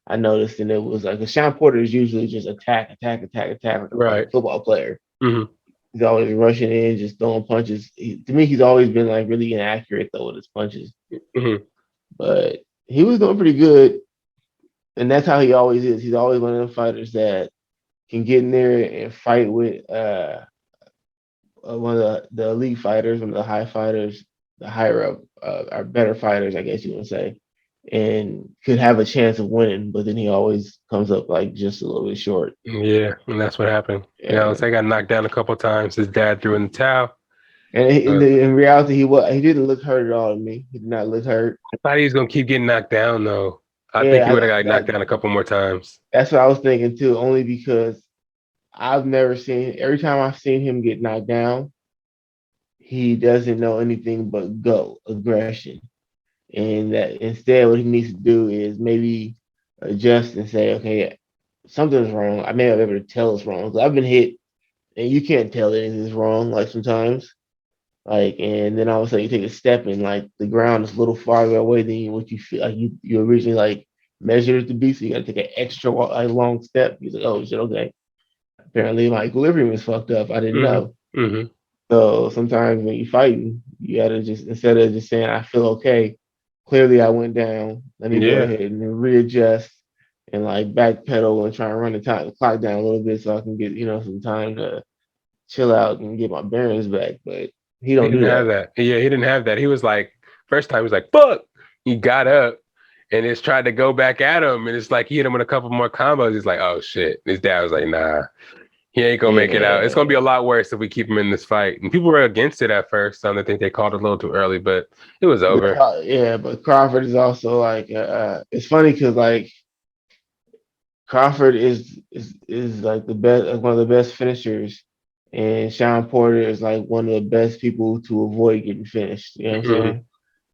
I noticed, and it was like a Shawn Porter is usually just attack, attack, attack, attack, like a Right. football player. Hmm. He's always rushing in, just throwing punches. To me, he's always been like really inaccurate though with his punches, Hmm. but he was doing pretty good, and that's how he always is. He's always one of them fighters that can get in there and fight with one of the elite fighters, one of the high fighters, the higher up, are better fighters, I guess you would say, and could have a chance of winning, but then he always comes up like just a little bit short. Yeah, and that's what happened. You know, Yeah. so he got knocked down a couple of times. His dad threw in the towel. And Uh, in reality, he didn't look hurt at all to me. He did not look hurt. I thought he was gonna keep getting knocked down though. I think he Yeah, would have got knocked down a couple more times. that's what I was thinking too. Only because I've never seen. Every time I've seen him get knocked down, he doesn't know anything but go aggression, and that instead what he needs to do is maybe adjust and say, okay, something's wrong. I may not be able to tell it's wrong. 'Cause I've been hit, and you can't tell anything's wrong. Like sometimes. Like, and then all of a sudden you take a step and like the ground is a little farther away than what you feel like you originally like measured it to be. So you got to take an extra like, long step. He's like, oh shit, okay. Apparently my equilibrium is fucked up. I didn't Hmm. know. Hmm. So sometimes when you're fighting, you gotta just instead of just saying I feel okay, clearly I went down. Let me go Yeah, ahead and readjust and like backpedal and try and run the clock down a little bit so I can get some time to chill out and get my bearings back. But he he don't didn't do have that. that. Yeah, he didn't have that. He was like, first time he was like, "Fuck!" He got up and just tried to go back at him, and it's like he hit him with a couple more combos. He's like, "Oh shit!" His dad was like, "Nah, he ain't gonna make it out. It's gonna be Yeah. a lot worse if we keep him in this fight." And people were against it at first. I think they called it a little too early, but it was over. Yeah, but Crawford is also like it's funny because like Crawford is like the best like one of the best finishers, and Shawn Porter is like one of the best people to avoid getting finished. You know what I'm Hmm. saying?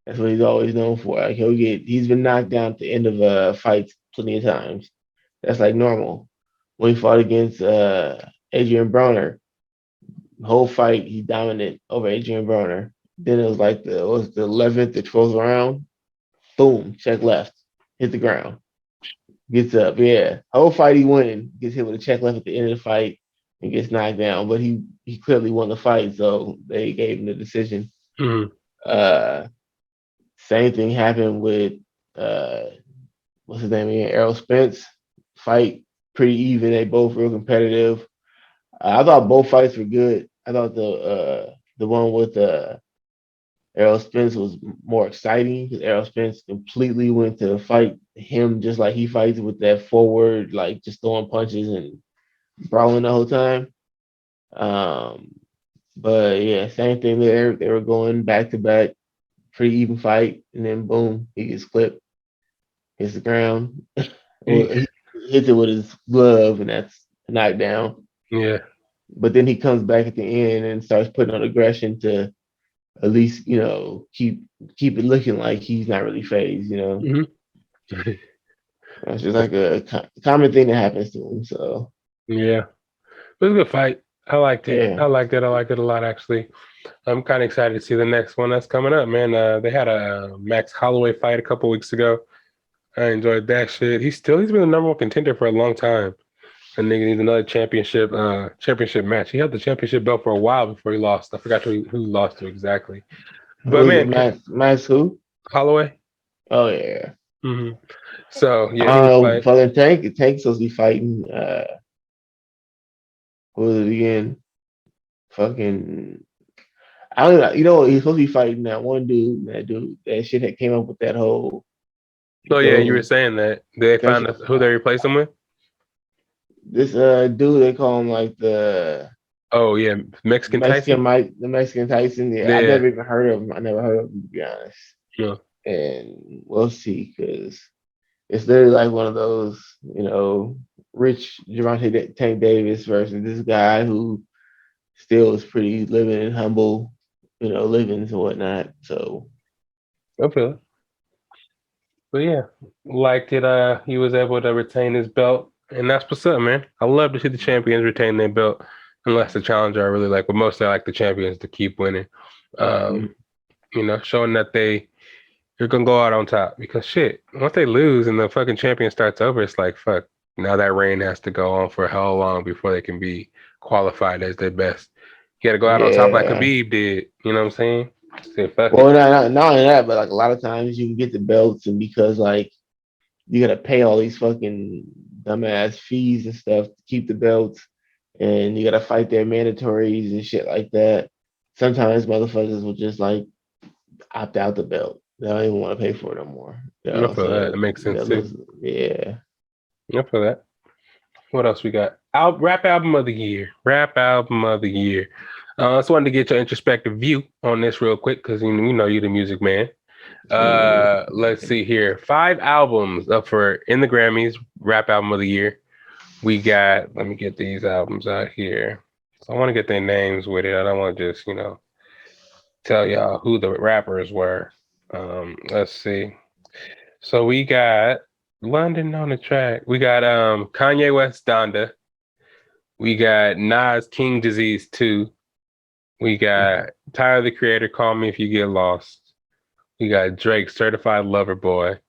That's what he's always known for. Like he's been knocked down at the end of fights plenty of times. That's like normal. When he fought against Adrian Broner, the whole fight he dominant over Adrian Broner. Then it was like the 11th or 12th round. Boom, check left, hit the ground, gets up. Yeah, whole fight he winning, gets hit with a check left at the end of the fight and gets knocked down. But he clearly won the fight, so they gave him the decision. Hmm. Uh, Same thing happened with uh, what's his name again? Errol Spence fight pretty even. They both real competitive. I thought both fights were good. I thought the one with Errol Spence was more exciting because Errol Spence completely went to fight him just like he fights with that forward, like just throwing punches and brawling the whole time. Um, but yeah, same thing there. They were going back to back, pretty even fight, and then boom, he gets clipped, hits the ground. Well, he hits it with his glove, and that's a knockdown. Yeah. But then he comes back at the end and starts putting on aggression to at least keep it looking like he's not really phased. Mm-hmm. That's just like a common thing that happens to him. So Yeah. It was a good fight. I liked it. yeah, I liked it. I liked it a lot, actually. I'm kind of excited to see the next one that's coming up, man. They had a Max Holloway fight a couple weeks ago. I enjoyed that shit. He's been the number one contender for a long time. And nigga needs another championship match. He had the championship belt for a while before he lost. I forgot who he lost to exactly. who But was it? man, Max who? Holloway. Oh yeah. hmm So yeah, he was fighting. Fucking Tank's supposed to be fighting. What was it again? Fucking. I don't know. You know, he's supposed to be fighting that one dude. That dude. That shit that came up with that whole. Oh yeah, you were Those. saying that they That's found who they replaced him with. this dude. They call him like Oh yeah, Mexican Tyson. The Mexican Tyson. Yeah, I Yeah, never even heard of him. I never heard of him to be honest. yeah, And we'll see because it's literally like one of those, rich Javante Tank Davis versus this guy who still is pretty living and humble, livings and whatnot. So I feel it. But yeah, liked it. He was able to retain his belt, and that's what's up, man. I love to see the champions retain their belt, unless the challenger I really like. But mostly, I like the champions to keep winning. mm, Um, showing that you're gonna go out on top. Because shit, once they lose and the fucking champion starts over, it's like fuck. Now that reign has to go on for how long before they can be qualified as their best. You got to go out on top like yeah. Khabib did. You know what I'm saying? Say fuck Well, it. not only that, but like a lot of times you can get the belts, and because like you got to pay all these fucking dumbass fees and stuff to keep the belts, and you got to fight their mandatories and shit like that. Sometimes motherfuckers will just like opt out the belt. They don't even want to pay for it no more. I feel that. It So makes sense too. yeah. I feel that. What else we got? Rap album of the year. Rap album of the year. I just wanted to get your introspective view on this real quick because we know you're the music man. Let's see here. 5 albums up for in the Grammys, rap album of the year. We got, let me get these albums out here. So I want to get their names with it. I don't want to just, tell y'all who the rappers were. Let's see. So we got London on the track. We got Kanye West Donda. We got Nas King Disease 2. We got Tyler the Creator Call Me If You Get Lost. We got Drake Certified Lover Boy.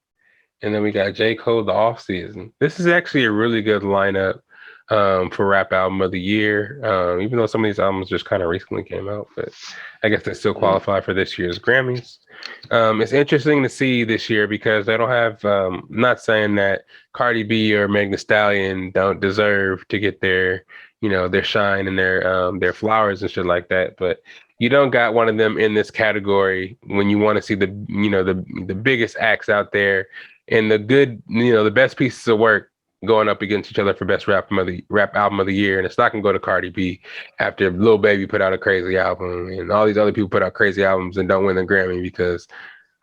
And then we got J. Cole The Off Season. This is actually a really good lineup for rap album of the year. Even though some of these albums just kind of recently came out, but I guess they still qualify for this year's Grammys. It's interesting to see this year because they don't have. Not saying that Cardi B or Megan Thee Stallion don't deserve to get their shine and their flowers and shit like that, but you don't got one of them in this category when you want to see the biggest acts out there and the best pieces of work going up against each other for best rap album of the year. And it's not gonna go to Cardi B after Lil Baby put out a crazy album and all these other people put out crazy albums and don't win the Grammy because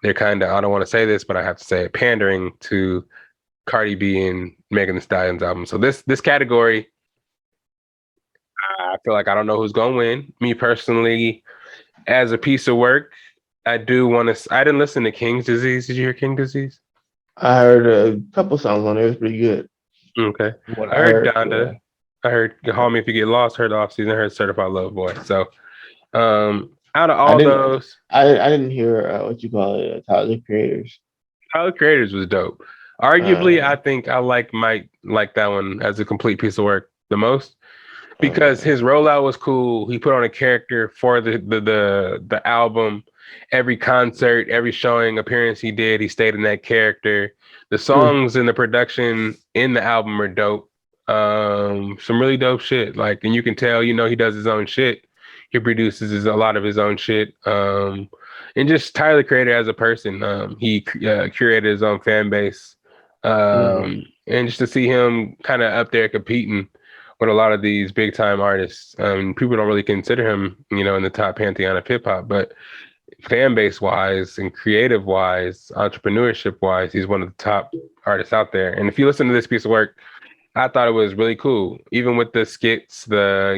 they're kind of, I don't want to say this, but I have to say it, pandering to Cardi B and Megan Thee Stallion's album. So this category, I feel like I don't know who's gonna win. Me personally, as a piece of work, I didn't listen to King's Disease. Did you hear King Disease? I heard a couple songs on there. It's pretty good. Okay. What I I heard heard, Donda. yeah. I heard Call Me If You Get Lost, heard Off Season, heard Certified Love Boy. So out of I all didn't. those, I didn't hear what you call it. Tyler the Creators. Tyler Creators was dope. Arguably, I think I might like that one as a complete piece of work the most because his rollout was cool. He put on a character for the album. Every concert, every showing appearance he did, he stayed in that character. The songs and the production in the album are dope. Some really dope shit. Like, and you can tell, he does his own shit. He produces a lot of his own shit. And just Tyler, the Creator as a person, he curated his own fan base. And just to see him kind of up there competing with a lot of these big time artists, people don't really consider him, in the top pantheon of hip hop, but fan base wise and creative wise, entrepreneurship wise, he's one of the top artists out there. And if you listen to this piece of work, I thought it was really cool. Even with the skits, the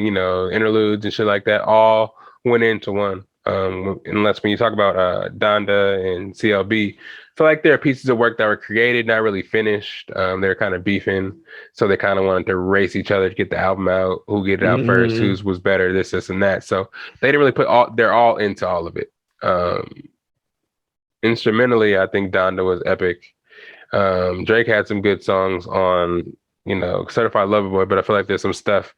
interludes and shit like that, all went into one. Unless when you talk about Donda and CLB, I feel like there are pieces of work that were created, not really finished. They're kind of beefing, so they kind of wanted to race each other to get the album out. Who get it out first? Whose was better? This, and that. So they didn't really put all. They're all into all of it. Instrumentally, I think Donda was epic. Drake had some good songs on, Certified Lover Boy, but I feel like there's some stuff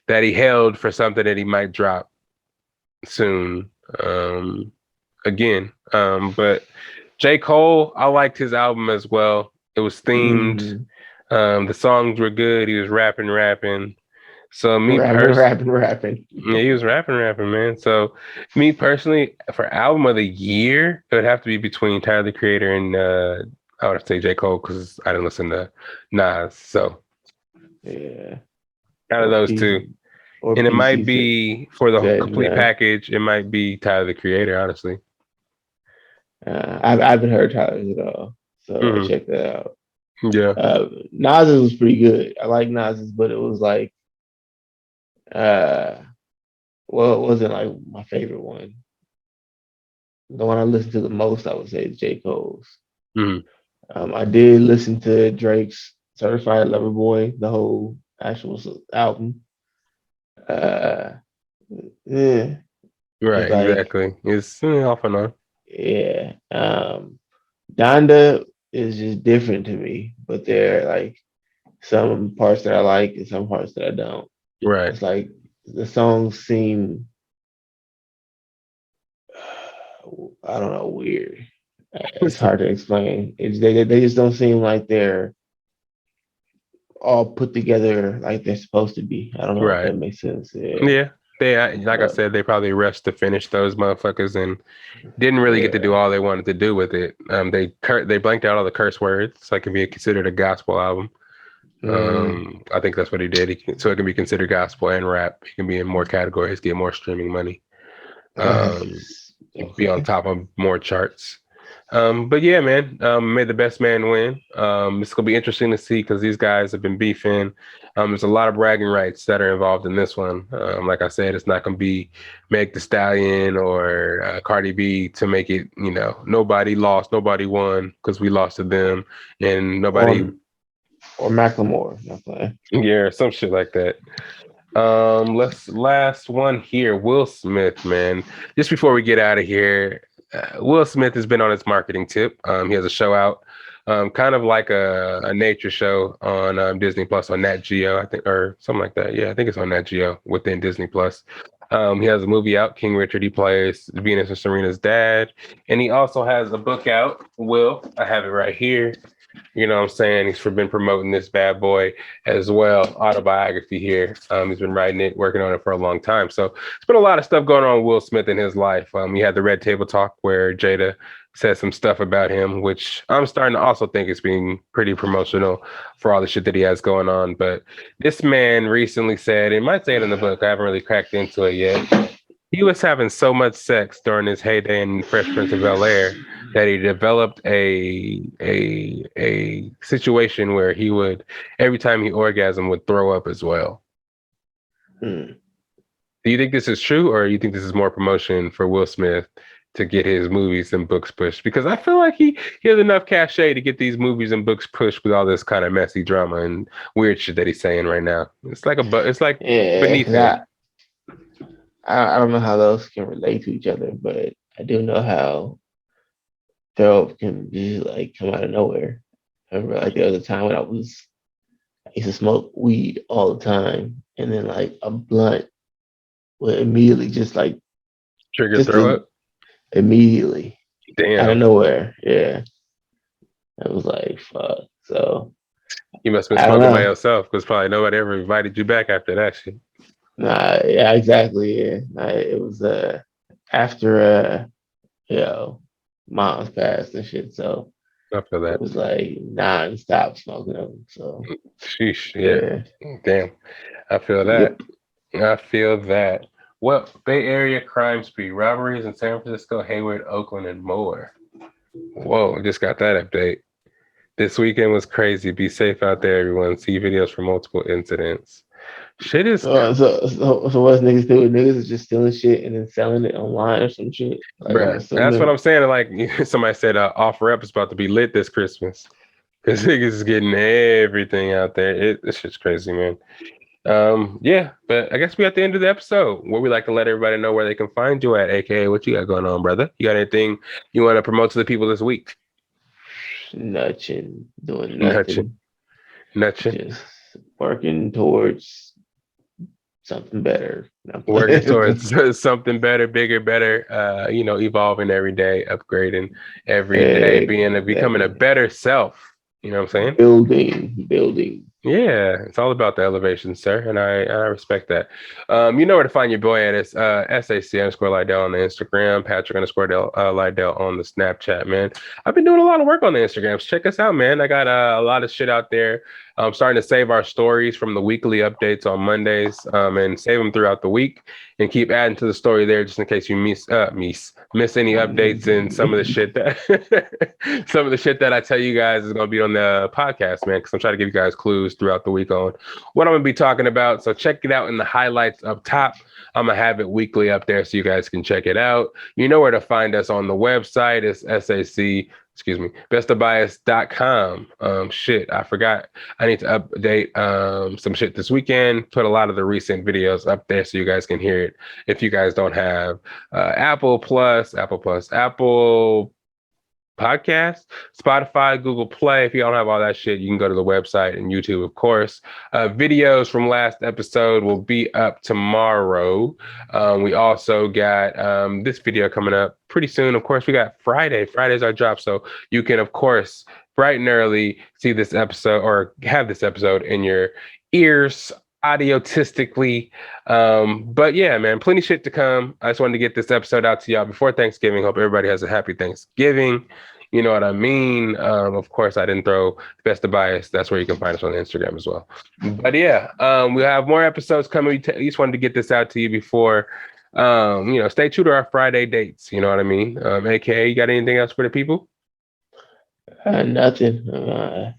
that he held for something that he might drop soon. Again. But J. Cole, I liked his album as well. It was themed. The songs were good. He was rapping. So rapping. Yeah, he was rapping, man. So me personally, for album of the year, it would have to be between Tyler, the Creator, and I would have to say J. Cole, because I didn't listen to Nas. So yeah, out of those two. And it might be for the complete package. It might be Tyler, the Creator, honestly. I haven't heard Tyler's at all, so I'll check that out. Yeah, Nas's was pretty good. I like Nas's, but it was like, it wasn't like my favorite one. The one I listened to the most, I would say, is J. Cole's. I did listen to Drake's Certified Lover Boy, the whole actual album. Yeah. Right, exactly. It's off and on. Yeah. Donda is just different to me, but there are like some parts that I like and some parts that I don't. Right. It's like the songs seem, I don't know, weird. It's hard to explain. They just don't seem like they're all put together like they're supposed to be. I don't know if that makes sense. Yeah. They, like I said, they probably rushed to finish those motherfuckers and didn't really get to do all they wanted to do with it. They blanked out all the curse words, so it can be considered a gospel album. I think that's what he did. So it can be considered gospel and rap. He can be in more categories, get more streaming money, be on top of more charts. But yeah, man, may the best man win. It's gonna be interesting to see because these guys have been beefing. There's a lot of bragging rights that are involved in this one. Like I said, it's not gonna be Meg Thee Stallion or Cardi B to make it. Nobody lost, nobody won because we lost to them, and nobody or Macklemore. Yeah, some shit like that. Last one here, Will Smith, man. Just before we get out of here. Will Smith has been on his marketing tip. He has a show out, kind of like a nature show on Disney Plus on Nat Geo, I think, or something like that. Yeah, I think it's on Nat Geo within Disney Plus. He has a movie out, King Richard. He plays Venus and Serena's dad, and he also has a book out. Will, I have it right here. You know what I'm saying? He's been promoting this bad boy as well. Autobiography here. He's been writing it, working on it for a long time. So it's been a lot of stuff going on with Will Smith in his life. He had the Red Table Talk where Jada said some stuff about him, which I'm starting to also think is being pretty promotional for all the shit that he has going on. But this man recently said, it might say it in the book, I haven't really cracked into it yet. He was having so much sex during his heyday in Fresh Prince of Bel-Air that he developed a situation where he would, every time he orgasmed, would throw up as well. Do you think this is true, or you think this is more promotion for Will Smith to get his movies and books pushed? Because I feel like he has enough cachet to get these movies and books pushed with all this kind of messy drama and weird shit that he's saying right now. It's like beneath him. I don't know how those can relate to each other, but I do know how throw can just like come out of nowhere. I remember like the other time when I used to smoke weed all the time, and then like a blunt would immediately just like trigger throw up immediately. Damn. Out of nowhere. Yeah. It was like, fuck. So You must have been I don't smoking by know. yourself because probably nobody ever invited you back after that shit. Nah, yeah, exactly. Yeah, it was after you know, mom's passed and shit. So I feel it that. was like non-stop smoking them. So Sheesh. Yeah. yeah, Damn. I feel that. yep. I feel that. Well, Bay Area crime spree, robberies in San Francisco, Hayward, Oakland, and more. Whoa, just got that update. This weekend was crazy. Be safe out there, everyone. See videos for multiple incidents. Shit is, So what's niggas doing? Niggas is just stealing shit and then selling it online or some shit. Like I'm bruh. That's what assuming. I'm saying. Like somebody said, offer up is about to be lit this Christmas because niggas is getting everything out there. This shit's crazy, man. Yeah, but I guess we at the end of the episode where we like to let everybody know where they can find you at, aka what you got going on, brother. You got anything you want to promote to the people this week? Nutching, doing Nutching, nothing, nutching, just working towards something better. I'm working playing. towards something better, bigger, better. Evolving every day, upgrading every day, becoming a Exactly. better self. You know what I'm saying? Building. Yeah, it's all about the elevation, sir, and I respect that. You know where to find your boy at. It's SAC_Lydell on the Instagram, Patrick_Lydell on the Snapchat, man. I've been doing a lot of work on the Instagrams. Check us out, man. I got a lot of shit out there. I'm starting to save our stories from the weekly updates on Mondays, and save them throughout the week, and keep adding to the story there just in case you miss any updates and some of the shit that I tell you guys is gonna be on the podcast, man. Because I'm trying to give you guys clues throughout the week on what I'm gonna be talking about. So check it out in the highlights up top. I'm gonna have it weekly up there so you guys can check it out. You know where to find us on the website. It's bestofbias.com. Shit, I forgot. I need to update some shit this weekend. Put a lot of the recent videos up there so you guys can hear it. If you guys don't have Apple Podcast, Spotify, Google Play. If you don't have all that shit, you can go to the website and YouTube, of course. Videos from last episode will be up tomorrow. We also got this video coming up pretty soon. Of course, we got Friday. Friday's our drop. So you can, of course, bright and early see this episode or have this episode in your ears audiotistically. But yeah, man, plenty shit to come. I just wanted to get this episode out to y'all before Thanksgiving. Hope everybody has a happy Thanksgiving. You know what I mean? Of course, I didn't throw Best of Bias. That's where you can find us on Instagram as well. But yeah, we have more episodes coming. We just wanted to get this out to you before, stay true to our Friday dates. You know what I mean? AKA, you got anything else for the people? Nothing.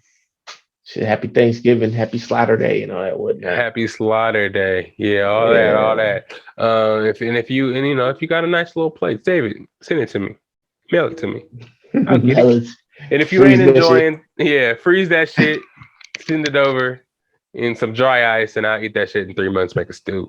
Happy Thanksgiving, happy Slaughter Day, and all that whatnot. Happy Slaughter Day, yeah, all that. If you got a nice little plate, save it, send it to me, mail it to me. I'll get it. And if you ain't enjoying, freeze that shit, send it over in some dry ice, and I'll eat that shit in 3 months, make a stew.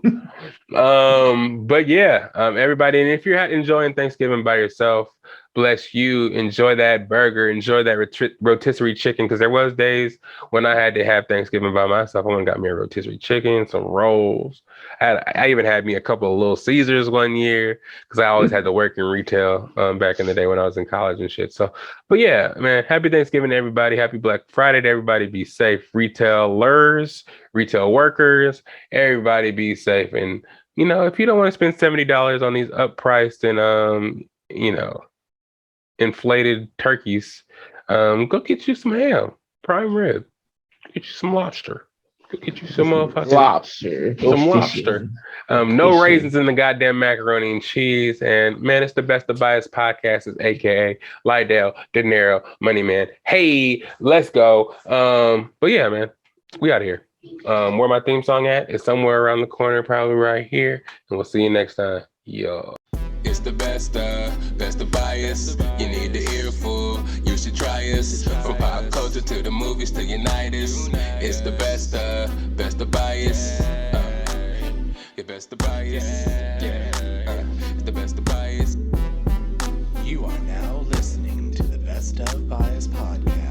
But yeah, everybody, and if you're enjoying Thanksgiving by yourself, bless you. Enjoy that burger. Enjoy that rotisserie chicken. Because there was days when I had to have Thanksgiving by myself. I went and got me a rotisserie chicken, some rolls. I even had me a couple of Little Caesars one year because I always had to work in retail back in the day when I was in college and shit. So, but yeah, man, happy Thanksgiving to everybody. Happy Black Friday to everybody. Be safe. Retailers, retail workers, everybody be safe. And, if you don't want to spend $70 on these uppriced and, inflated turkeys, go get you some ham, prime rib, get you some lobster, go get you some lobster. No raisins in the goddamn macaroni and cheese. And man, it's the Best of Bias podcast. Is AKA Lydell, Dinero, Money Man. Hey, let's go. But yeah, man, we out of here. Where my theme song at is somewhere around the corner, probably right here. And we'll see you next time. Yo. It's the best of bias. You need the earful, you should try us. From pop culture to the movies to unite us. It's the best of bias. Your best of bias. It's the best of bias. You are now listening to the Best of Bias podcast.